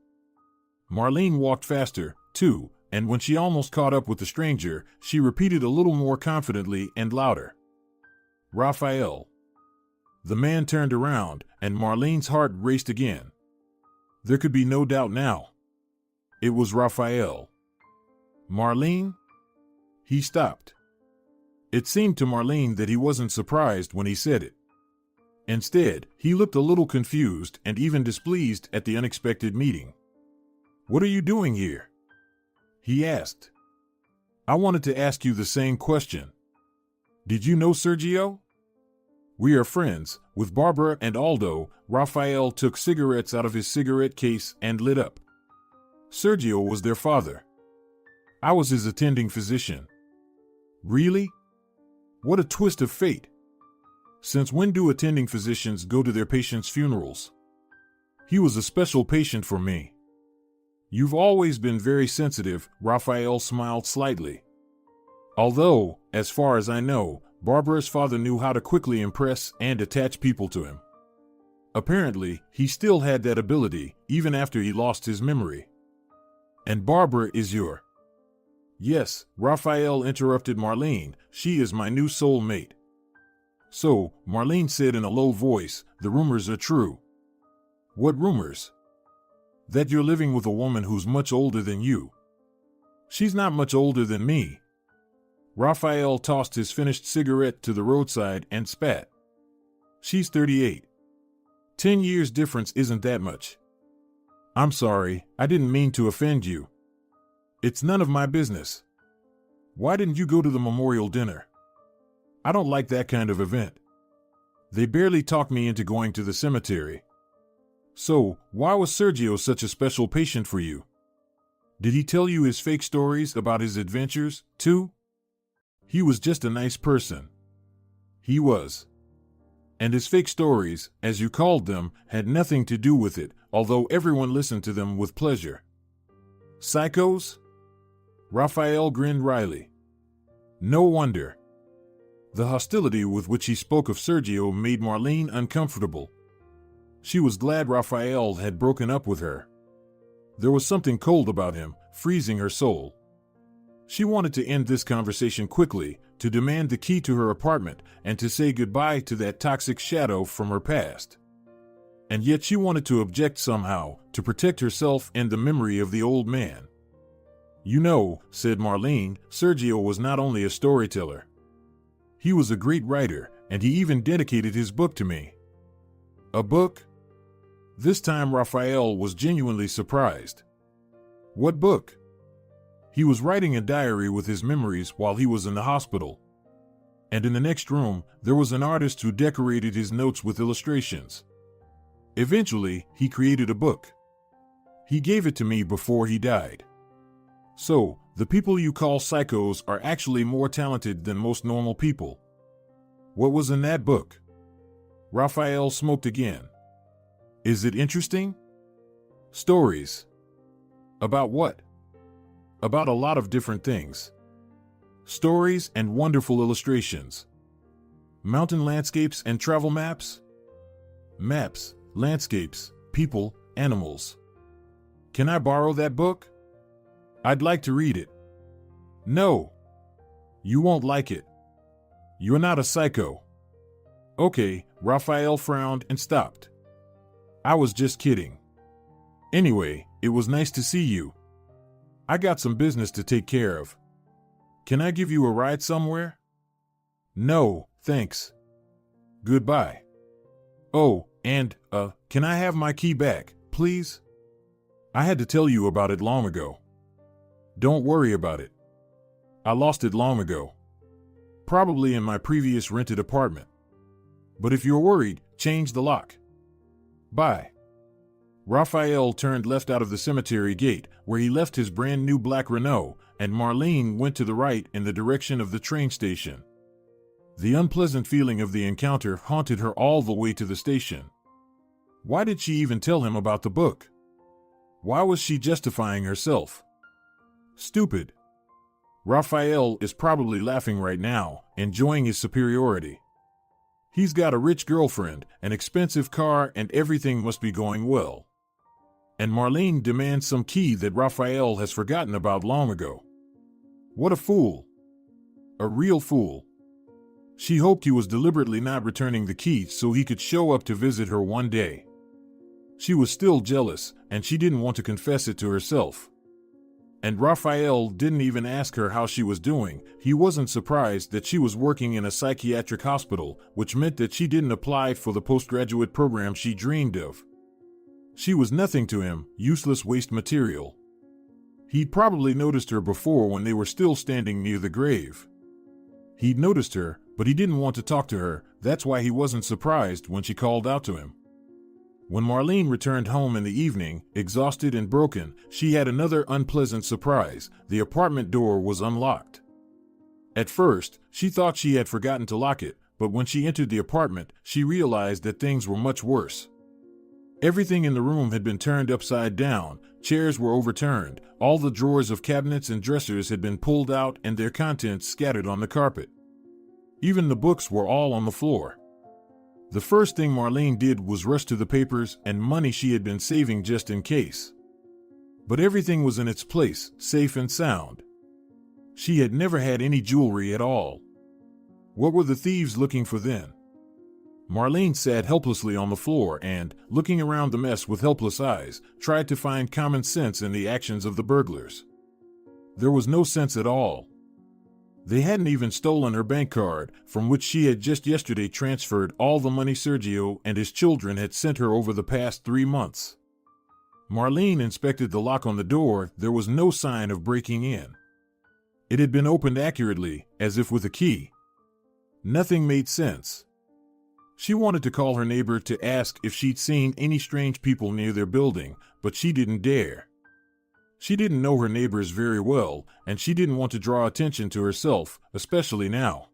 Marlene walked faster, too, and when she almost caught up with the stranger, she repeated a little more confidently and louder. Raphael. The man turned around, and Marlene's heart raced again. There could be no doubt now. It was Raphael. Marlene? He stopped. It seemed to Marlene that he wasn't surprised when he said it. Instead, he looked a little confused and even displeased at the unexpected meeting. What are you doing here? He asked. I wanted to ask you the same question. Did you know Sergio? We are friends. With Barbara and Aldo, Raphael took cigarettes out of his cigarette case and lit up. Sergio was their father. I was his attending physician. Really? What a twist of fate. Since when do attending physicians go to their patients' funerals? He was a special patient for me. You've always been very sensitive, Raphael smiled slightly. Although, as far as I know, Barbara's father knew how to quickly impress and attach people to him. Apparently, he still had that ability, even after he lost his memory. And Barbara is your... Yes, Raphael interrupted Marlene, she is my new soulmate. So, Marlene said in a low voice, the rumors are true. What rumors? That you're living with a woman who's much older than you. She's not much older than me. Raphael tossed his finished cigarette to the roadside and spat. She's 38. 10 years difference isn't that much. I'm sorry, I didn't mean to offend you. It's none of my business. Why didn't you go to the memorial dinner? I don't like that kind of event. They barely talked me into going to the cemetery. So, why was Sergio such a special patient for you? Did he tell you his fake stories about his adventures, too? He was just a nice person. He was. And his fake stories, as you called them, had nothing to do with it, although everyone listened to them with pleasure. Psychos? Raphael grinned wryly. No wonder. The hostility with which he spoke of Sergio made Marlene uncomfortable. She was glad Raphael had broken up with her. There was something cold about him, freezing her soul. She wanted to end this conversation quickly, to demand the key to her apartment, and to say goodbye to that toxic shadow from her past. And yet she wanted to object somehow, to protect herself and the memory of the old man. You know, said Marlene, Sergio was not only a storyteller. He was a great writer, and he even dedicated his book to me. A book? This time Raphael was genuinely surprised. What book? He was writing a diary with his memories while he was in the hospital. And in the next room, there was an artist who decorated his notes with illustrations. Eventually, he created a book. He gave it to me before he died. So, the people you call psychos are actually more talented than most normal people. What was in that book? Raphael smoked again. Is it interesting? Stories. About what? About a lot of different things. Stories and wonderful illustrations. Mountain landscapes and travel maps? Maps, landscapes, people, animals. Can I borrow that book? I'd like to read it. No. You won't like it. You're not a psycho. Okay, Raphael frowned and stopped. I was just kidding. Anyway, it was nice to see you. I got some business to take care of. Can I give you a ride somewhere? No, thanks. Goodbye. Oh, and, can I have my key back, please? I had to tell you about it long ago. Don't worry about it. I lost it long ago. Probably in my previous rented apartment. But if you're worried, change the lock. Bye. Raphael turned left out of the cemetery gate, where he left his brand new black Renault, and Marlene went to the right in the direction of the train station. The unpleasant feeling of the encounter haunted her all the way to the station. Why did she even tell him about the book? Why was she justifying herself? Stupid. Raphael is probably laughing right now, enjoying his superiority. He's got a rich girlfriend, an expensive car, and everything must be going well. And Marlene demands some key that Raphael has forgotten about long ago. What a fool. A real fool. She hoped he was deliberately not returning the key so he could show up to visit her one day. She was still jealous, and she didn't want to confess it to herself. And Raphael didn't even ask her how she was doing. He wasn't surprised that she was working in a psychiatric hospital, which meant that she didn't apply for the postgraduate program she dreamed of. She was nothing to him, useless waste material. He'd probably noticed her before when they were still standing near the grave. He'd noticed her, but he didn't want to talk to her. That's why he wasn't surprised when she called out to him. When Marlene returned home in the evening, exhausted and broken, she had another unpleasant surprise. The apartment door was unlocked. At first, she thought she had forgotten to lock it, but when she entered the apartment, she realized that things were much worse. Everything in the room had been turned upside down, chairs were overturned, all the drawers of cabinets and dressers had been pulled out and their contents scattered on the carpet. Even the books were all on the floor. The first thing Marlene did was rush to the papers and money she had been saving just in case. But everything was in its place, safe and sound. She had never had any jewelry at all. What were the thieves looking for then? Marlene sat helplessly on the floor and, looking around the mess with helpless eyes, tried to find common sense in the actions of the burglars. There was no sense at all. They hadn't even stolen her bank card, from which she had just yesterday transferred all the money Sergio and his children had sent her over the past 3 months. Marlene inspected the lock on the door. There was no sign of breaking in. It had been opened accurately, as if with a key. Nothing made sense. She wanted to call her neighbor to ask if she'd seen any strange people near their building, but she didn't dare. She didn't know her neighbors very well, and she didn't want to draw attention to herself, especially now.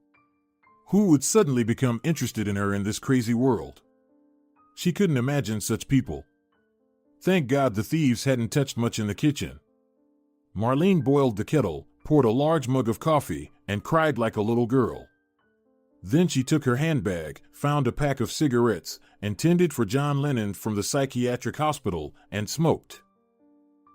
Who would suddenly become interested in her in this crazy world? She couldn't imagine such people. Thank God the thieves hadn't touched much in the kitchen. Marlene boiled the kettle, poured a large mug of coffee, and cried like a little girl. Then she took her handbag, found a pack of cigarettes, intended for John Lennon from the psychiatric hospital, and smoked.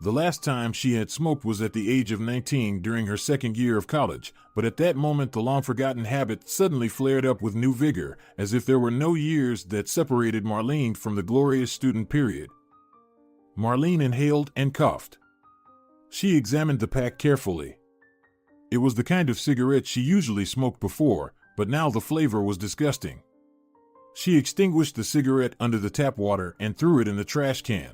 The last time she had smoked was at the age of 19 during her second year of college, but at that moment the long-forgotten habit suddenly flared up with new vigor, as if there were no years that separated Marlene from the glorious student period. Marlene inhaled and coughed. She examined the pack carefully. It was the kind of cigarette she usually smoked before, but now the flavor was disgusting. She extinguished the cigarette under the tap water and threw it in the trash can.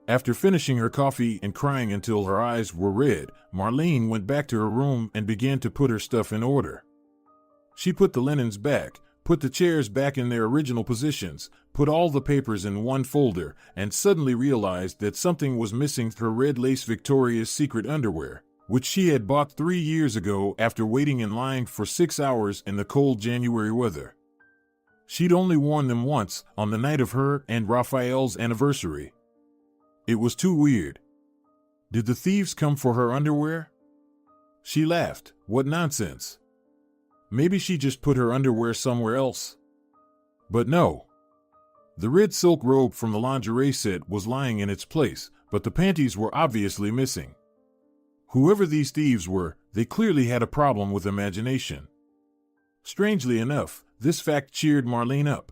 After finishing her coffee and crying until her eyes were red, Marlene went back to her room and began to put her stuff in order. She put the linens back, put the chairs back in their original positions, put all the papers in one folder, and suddenly realized that something was missing: her red lace Victoria's Secret underwear, which she had bought 3 years ago after waiting in line for 6 hours in the cold January weather. She'd only worn them once, on the night of her and Raphael's anniversary. It was too weird. Did the thieves come for her underwear? She laughed. What nonsense. Maybe she just put her underwear somewhere else. But no. The red silk robe from the lingerie set was lying in its place, but the panties were obviously missing. Whoever these thieves were, they clearly had a problem with imagination. Strangely enough, this fact cheered Marlene up.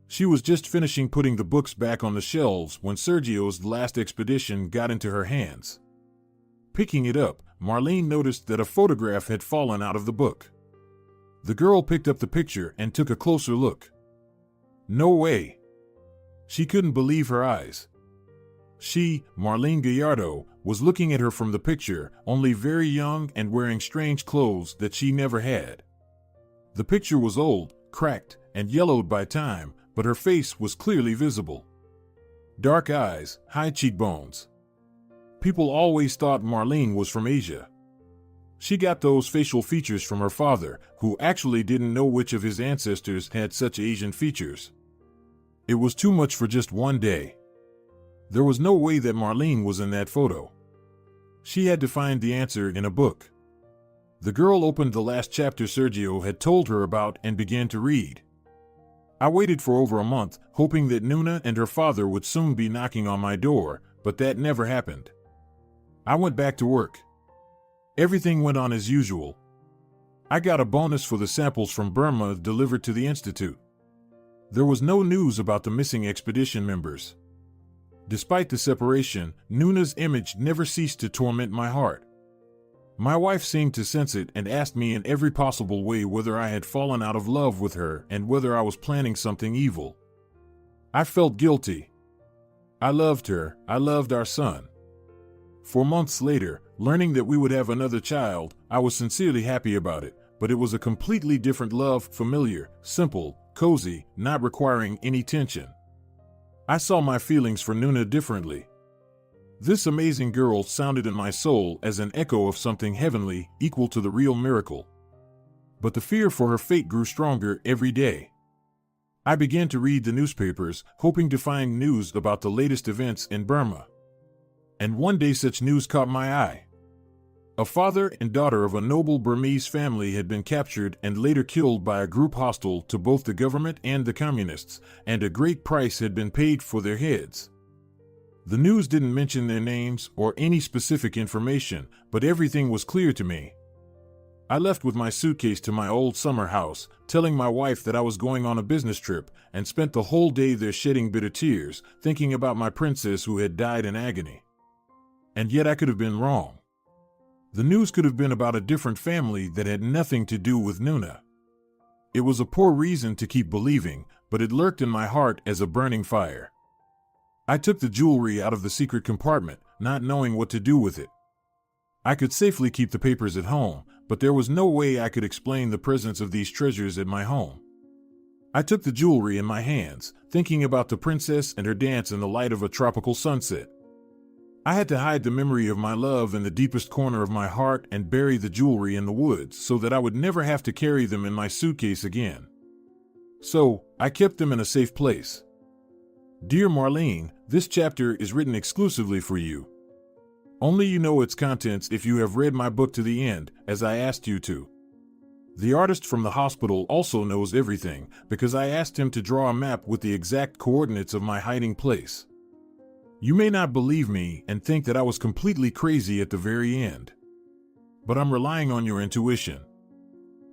She was just finishing putting the books back on the shelves when Sergio's last expedition got into her hands. Picking it up, Marlene noticed that a photograph had fallen out of the book. The girl picked up the picture and took a closer look. No way! She couldn't believe her eyes. She, Marlene Gallardo, was looking at her from the picture, only very young and wearing strange clothes that she never had. The picture was old, cracked, and yellowed by time, but her face was clearly visible. Dark eyes, high cheekbones. People always thought Marlene was from Asia. She got those facial features from her father, who actually didn't know which of his ancestors had such Asian features. It was too much for just one day. There was no way that Marlene was in that photo. She had to find the answer in a book. The girl opened the last chapter Sergio had told her about and began to read. I waited for over a month, hoping that Nuna and her father would soon be knocking on my door, but that never happened. I went back to work. Everything went on as usual. I got a bonus for the samples from Burma delivered to the Institute. There was no news about the missing expedition members. Despite the separation, Nuna's image never ceased to torment my heart. My wife seemed to sense it and asked me in every possible way whether I had fallen out of love with her and whether I was planning something evil. I felt guilty. I loved her, I loved our son. 4 months later, learning that we would have another child, I was sincerely happy about it, but it was a completely different love, familiar, simple, cozy, not requiring any tension. I saw my feelings for Nuna differently. This amazing girl sounded in my soul as an echo of something heavenly, equal to the real miracle. But the fear for her fate grew stronger every day. I began to read the newspapers, hoping to find news about the latest events in Burma. And one day such news caught my eye. A father and daughter of a noble Burmese family had been captured and later killed by a group hostile to both the government and the communists, and a great price had been paid for their heads. The news didn't mention their names or any specific information, but everything was clear to me. I left with my suitcase to my old summer house, telling my wife that I was going on a business trip, and spent the whole day there shedding bitter tears, thinking about my princess who had died in agony. And yet I could have been wrong. The news could have been about a different family that had nothing to do with Nuna. It was a poor reason to keep believing, but it lurked in my heart as a burning fire. I took the jewelry out of the secret compartment, not knowing what to do with it. I could safely keep the papers at home, but there was no way I could explain the presence of these treasures at my home. I took the jewelry in my hands, thinking about the princess and her dance in the light of a tropical sunset. I had to hide the memory of my love in the deepest corner of my heart and bury the jewelry in the woods so that I would never have to carry them in my suitcase again. So, I kept them in a safe place. Dear Marlene, this chapter is written exclusively for you. Only you know its contents if you have read my book to the end, as I asked you to. The artist from the hospital also knows everything, because I asked him to draw a map with the exact coordinates of my hiding place. You may not believe me and think that I was completely crazy at the very end. But I'm relying on your intuition.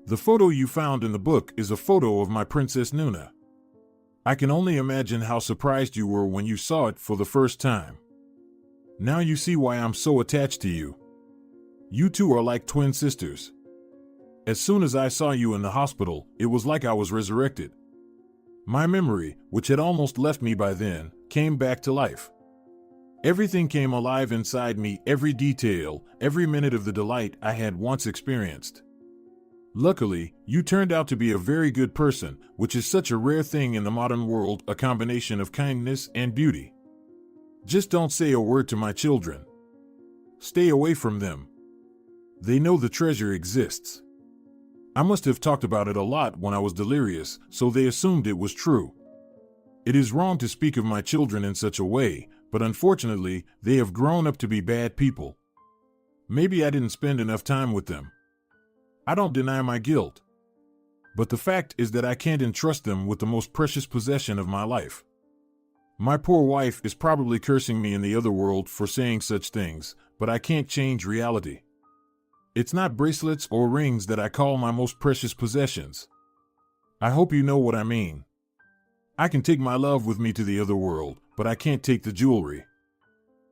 The photo you found in the book is a photo of my Princess Nuna. I can only imagine how surprised you were when you saw it for the first time. Now you see why I'm so attached to you. You two are like twin sisters. As soon as I saw you in the hospital, it was like I was resurrected. My memory, which had almost left me by then, came back to life. Everything came alive inside me, every detail, every minute of the delight I had once experienced. Luckily, you turned out to be a very good person, which is such a rare thing in the modern world, a combination of kindness and beauty. Just don't say a word to my children. Stay away from them. They know the treasure exists. I must have talked about it a lot when I was delirious, so they assumed it was true. It is wrong to speak of my children in such a way, but unfortunately, they have grown up to be bad people. Maybe I didn't spend enough time with them. I don't deny my guilt. But the fact is that I can't entrust them with the most precious possession of my life. My poor wife is probably cursing me in the other world for saying such things, but I can't change reality. It's not bracelets or rings that I call my most precious possessions. I hope you know what I mean. I can take my love with me to the other world, but I can't take the jewelry.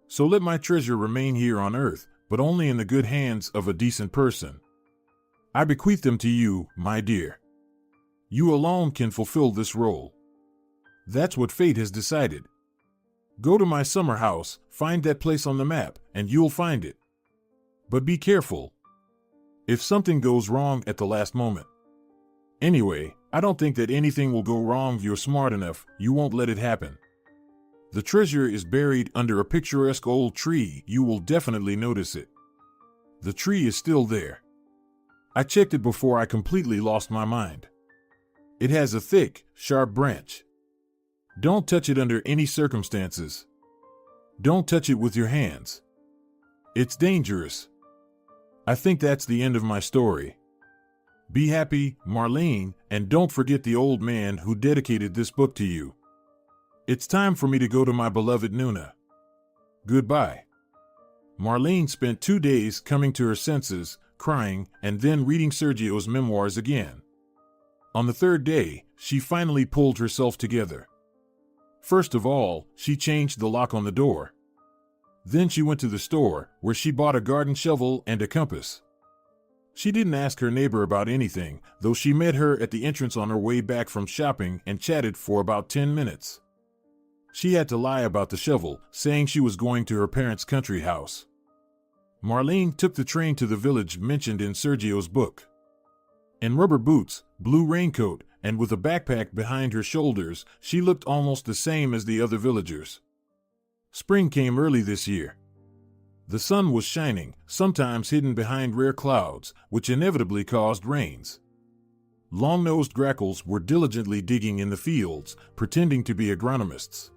So let my treasure remain here on earth, but only in the good hands of a decent person. I bequeath them to you, my dear. You alone can fulfill this role. That's what fate has decided. Go to my summer house, find that place on the map, and you'll find it. But be careful. If something goes wrong at the last moment. Anyway, I don't think that anything will go wrong. You're smart enough, you won't let it happen. The treasure is buried under a picturesque old tree. You will definitely notice it. The tree is still there. I checked it before I completely lost my mind. It has a thick, sharp branch. Don't touch it under any circumstances. Don't touch it with your hands. It's dangerous. I think that's the end of my story. Be happy, Marlene, and don't forget the old man who dedicated this book to you. It's time for me to go to my beloved Nuna. Goodbye. Marlene spent 2 days coming to her senses, crying, and then reading Sergio's memoirs again. On the 3rd day, she finally pulled herself together. First of all, she changed the lock on the door. Then she went to the store, where she bought a garden shovel and a compass. She didn't ask her neighbor about anything, though she met her at the entrance on her way back from shopping and chatted for about 10 minutes. She had to lie about the shovel, saying she was going to her parents' country house. Marlene took the train to the village mentioned in Sergio's book. In rubber boots, blue raincoat, and with a backpack behind her shoulders, she looked almost the same as the other villagers. Spring came early this year. The sun was shining, sometimes hidden behind rare clouds, which inevitably caused rains. Long-nosed grackles were diligently digging in the fields, pretending to be agronomists.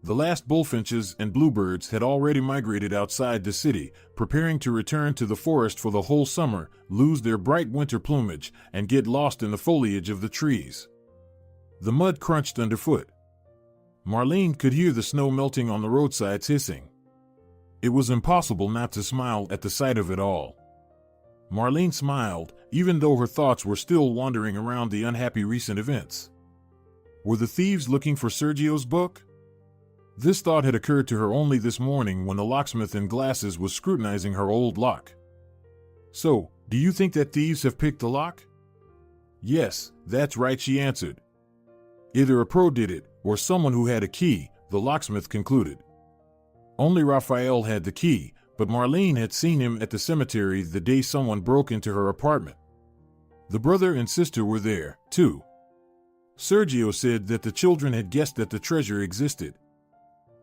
The last bullfinches and bluebirds had already migrated outside the city, preparing to return to the forest for the whole summer, lose their bright winter plumage, and get lost in the foliage of the trees. The mud crunched underfoot. Marlene could hear the snow melting on the roadsides hissing. It was impossible not to smile at the sight of it all. Marlene smiled, even though her thoughts were still wandering around the unhappy recent events. Were the thieves looking for Sergio's book? This thought had occurred to her only this morning when the locksmith in glasses was scrutinizing her old lock. So, do you think that thieves have picked the lock? Yes, that's right, she answered. Either a pro did it, or someone who had a key, the locksmith concluded. Only Raphael had the key, but Marlene had seen him at the cemetery the day someone broke into her apartment. The brother and sister were there, too. Sergio said that the children had guessed that the treasure existed.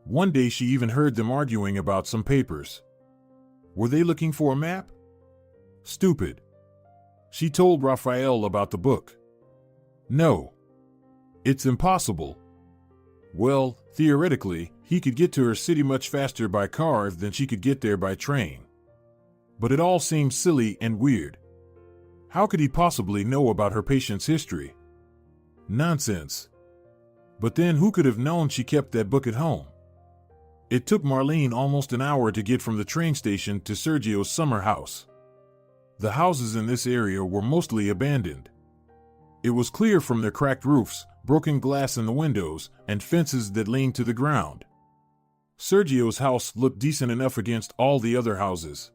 One day she even heard them arguing about some papers. Were they looking for a map? Stupid. She told Raphael about the book. No. It's impossible. Well, theoretically, he could get to her city much faster by car than she could get there by train. But it all seemed silly and weird. How could he possibly know about her patient's history? Nonsense. But then who could have known she kept that book at home? It took Marlene almost an hour to get from the train station to Sergio's summer house. The houses in this area were mostly abandoned. It was clear from their cracked roofs, broken glass in the windows, and fences that leaned to the ground. Sergio's house looked decent enough against all the other houses.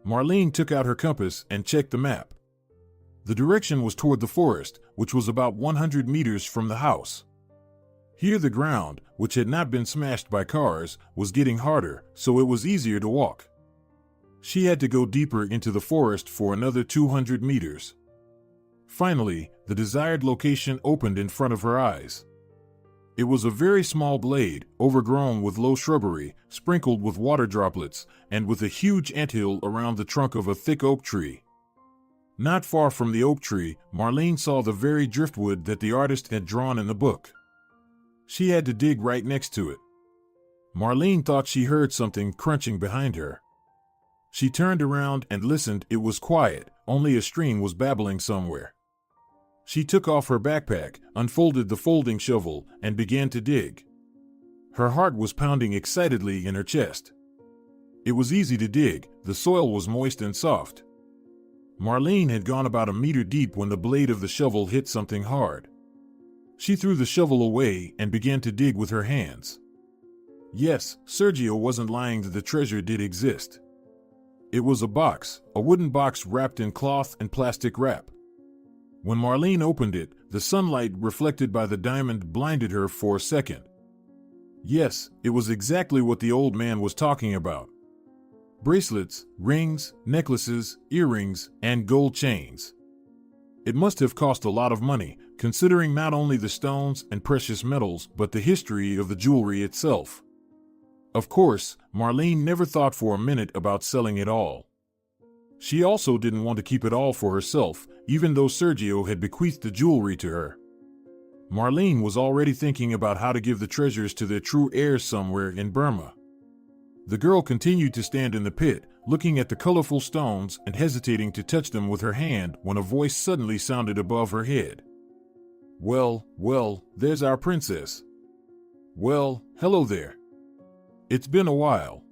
Marlene took out her compass and checked the map. The direction was toward the forest, which was about 100 meters from the house. Here the ground, which had not been smashed by cars, was getting harder, so it was easier to walk. She had to go deeper into the forest for another 200 meters. Finally, the desired location opened in front of her eyes. It was a very small glade, overgrown with low shrubbery, sprinkled with water droplets, and with a huge anthill around the trunk of a thick oak tree. Not far from the oak tree, Marlene saw the very driftwood that the artist had drawn in the book. She had to dig right next to it. Marlene thought she heard something crunching behind her. She turned around and listened. It was quiet, only a stream was babbling somewhere. She took off her backpack, unfolded the folding shovel, and began to dig. Her heart was pounding excitedly in her chest. It was easy to dig, the soil was moist and soft. Marlene had gone about a meter deep when the blade of the shovel hit something hard. She threw the shovel away and began to dig with her hands. Yes, Sergio wasn't lying that the treasure did exist. It was a box, a wooden box wrapped in cloth and plastic wrap. When Marlene opened it, the sunlight reflected by the diamond blinded her for a second. Yes, it was exactly what the old man was talking about. Bracelets, rings, necklaces, earrings, and gold chains. It must have cost a lot of money, considering not only the stones and precious metals, but the history of the jewelry itself. Of course, Marlene never thought for a minute about selling it all. She also didn't want to keep it all for herself, even though Sergio had bequeathed the jewelry to her. Marlene was already thinking about how to give the treasures to their true heirs somewhere in Burma. The girl continued to stand in the pit, looking at the colorful stones and hesitating to touch them with her hand when a voice suddenly sounded above her head. Well, there's our princess. Well, hello there. It's been a while."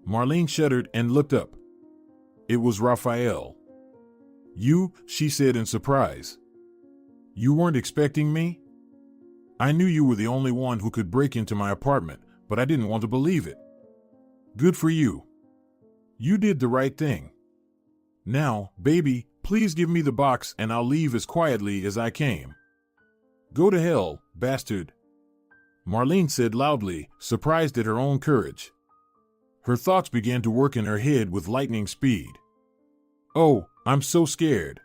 Marlene shuddered and looked up. It was Raphael. "You," she said in surprise. "You weren't expecting me?" "I knew you were the only one who could break into my apartment, but I didn't want to believe it." "Good for you. You did the right thing. Now, baby, please give me the box and I'll leave as quietly as I came." "Go to hell, bastard," Marlene said loudly, surprised at her own courage. Her thoughts began to work in her head with lightning speed. "Oh, I'm so scared."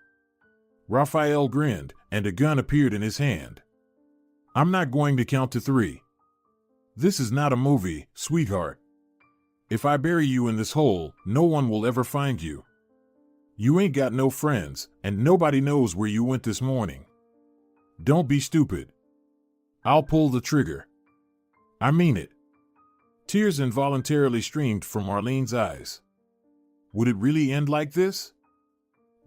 Raphael grinned, and a gun appeared in his hand. "I'm not going to count to 3. This is not a movie, sweetheart. If I bury you in this hole, no one will ever find you. You ain't got no friends, and nobody knows where you went this morning. Don't be stupid. I'll pull the trigger. I mean it." Tears involuntarily streamed from Marlene's eyes. Would it really end like this?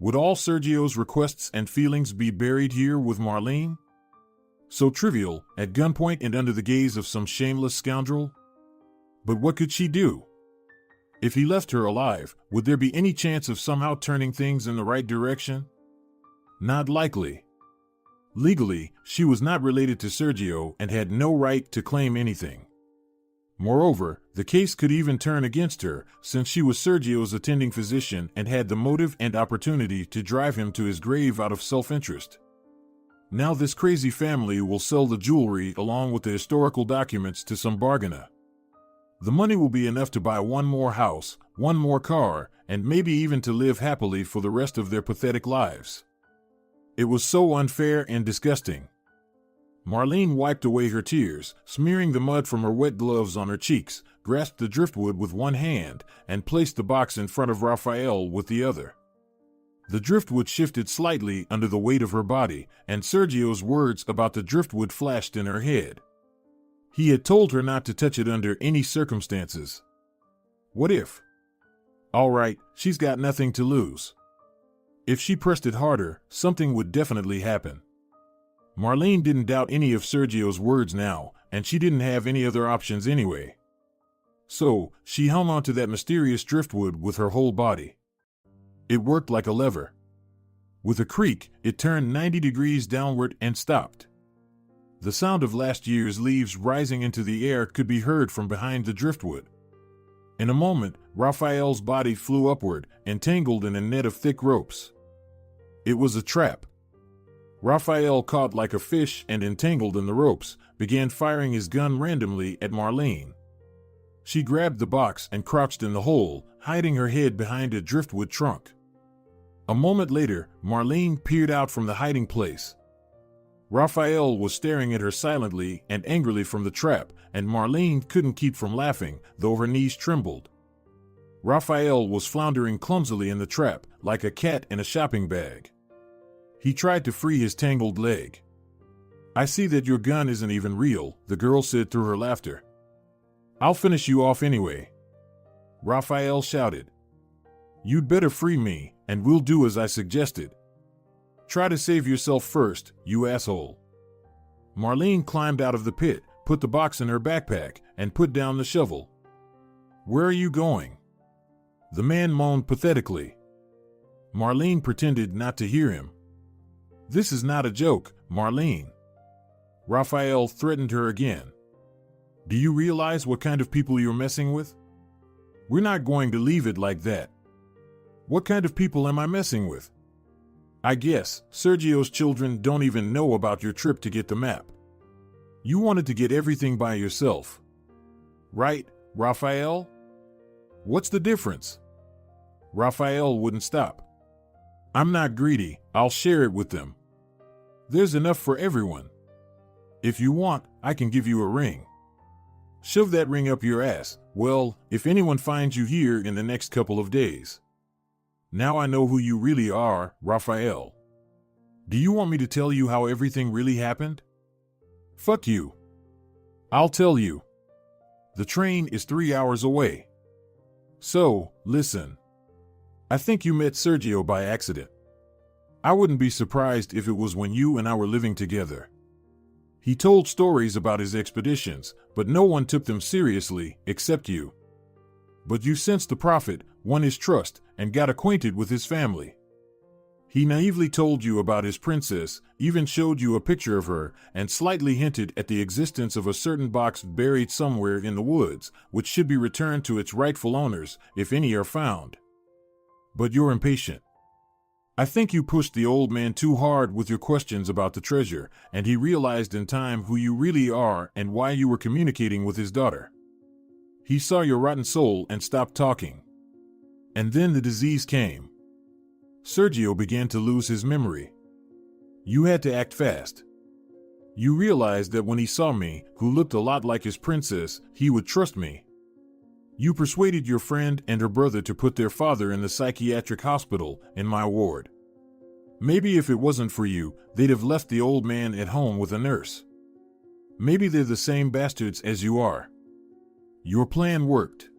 Would all Sergio's requests and feelings be buried here with Marlene? So trivial, at gunpoint and under the gaze of some shameless scoundrel? But what could she do? If he left her alive, would there be any chance of somehow turning things in the right direction? Not likely. Legally, she was not related to Sergio and had no right to claim anything. Moreover, the case could even turn against her, since she was Sergio's attending physician and had the motive and opportunity to drive him to his grave out of self-interest. Now this crazy family will sell the jewelry along with the historical documents to some bargainer. The money will be enough to buy one more house, one more car, and maybe even to live happily for the rest of their pathetic lives. It was so unfair and disgusting. Marlene wiped away her tears, smearing the mud from her wet gloves on her cheeks, grasped the driftwood with one hand, and placed the box in front of Raphael with the other. The driftwood shifted slightly under the weight of her body, and Sergio's words about the driftwood flashed in her head. He had told her not to touch it under any circumstances. What if? All right, she's got nothing to lose. If she pressed it harder, something would definitely happen. Marlene didn't doubt any of Sergio's words now, and she didn't have any other options anyway. So, she hung onto that mysterious driftwood with her whole body. It worked like a lever. With a creak, it turned 90 degrees downward and stopped. The sound of last year's leaves rising into the air could be heard from behind the driftwood. In a moment, Raphael's body flew upward, entangled in a net of thick ropes. It was a trap. Raphael, caught like a fish and entangled in the ropes, began firing his gun randomly at Marlene. She grabbed the box and crouched in the hole, hiding her head behind a driftwood trunk. A moment later, Marlene peered out from the hiding place. Raphael was staring at her silently and angrily from the trap, and Marlene couldn't keep from laughing, though her knees trembled. Raphael was floundering clumsily in the trap, like a cat in a shopping bag. He tried to free his tangled leg. "I see that your gun isn't even real," the girl said through her laughter. "I'll finish you off anyway," Raphael shouted. "You'd better free me, and we'll do as I suggested. Try to save yourself first, you asshole." Marlene climbed out of the pit, put the box in her backpack, and put down the shovel. "Where are you going?" The man moaned pathetically. Marlene pretended not to hear him. "This is not a joke, Marlene." Raphael threatened her again. "Do you realize what kind of people you're messing with? We're not going to leave it like that." "What kind of people am I messing with?" "I guess Sergio's children don't even know about your trip to get the map. You wanted to get everything by yourself. Right, Raphael? What's the difference?" Raphael wouldn't stop. "I'm not greedy, I'll share it with them. There's enough for everyone. If you want, I can give you a ring." "Shove that ring up your ass. Well, if anyone finds you here in the next couple of days." "Now I know who you really are, Raphael. Do you want me to tell you how everything really happened?" "Fuck you. I'll tell you. The train is 3 hours away. So, listen. I think you met Sergio by accident. I wouldn't be surprised if it was when you and I were living together. He told stories about his expeditions, but no one took them seriously except you. But you sensed the prophet, won his trust, and got acquainted with his family. He naively told you about his princess, even showed you a picture of her, and slightly hinted at the existence of a certain box buried somewhere in the woods, which should be returned to its rightful owners, if any are found. But you're impatient. I think you pushed the old man too hard with your questions about the treasure, and he realized in time who you really are and why you were communicating with his daughter. He saw your rotten soul and stopped talking. And then the disease came. Sergio began to lose his memory. You had to act fast. You realized that when he saw me, who looked a lot like his princess, he would trust me. You persuaded your friend and her brother to put their father in the psychiatric hospital in my ward. Maybe if it wasn't for you, they'd have left the old man at home with a nurse. Maybe they're the same bastards as you are. Your plan worked.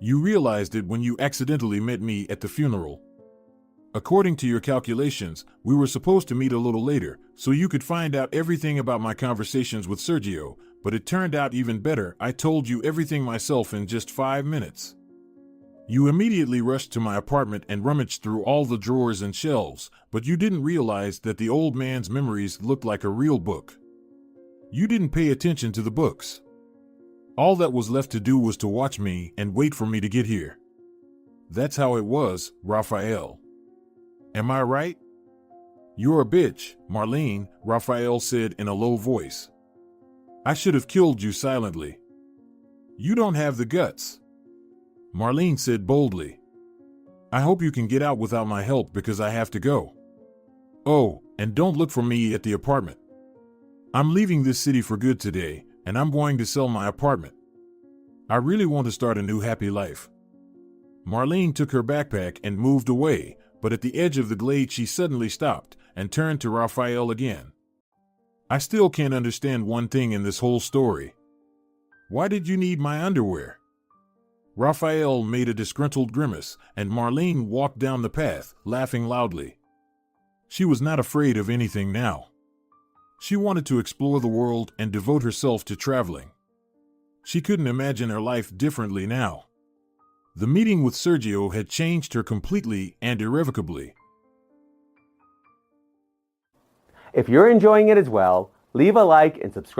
You realized it when you accidentally met me at the funeral. According to your calculations, we were supposed to meet a little later, so you could find out everything about my conversations with Sergio, but it turned out even better. I told you everything myself in just 5 minutes. You immediately rushed to my apartment and rummaged through all the drawers and shelves, but you didn't realize that the old man's memories looked like a real book. You didn't pay attention to the books. All that was left to do was to watch me and wait for me to get here. That's how it was, Raphael. Am I right? You're a bitch, Marlene, Raphael said in a low voice. I should have killed you silently. You don't have the guts. Marlene said boldly. I hope you can get out without my help because I have to go. Oh, and don't look for me at the apartment. I'm leaving this city for good today, and I'm going to sell my apartment. I really want to start a new happy life. Marlene took her backpack and moved away, but at the edge of the glade she suddenly stopped and turned to Raphael again. I still can't understand one thing in this whole story. Why did you need my underwear? Raphael made a disgruntled grimace, and Marlene walked down the path, laughing loudly. She was not afraid of anything now. She wanted to explore the world and devote herself to traveling. She couldn't imagine her life differently now. The meeting with Sergio had changed her completely and irrevocably. If you're enjoying it as well, leave a like and subscribe.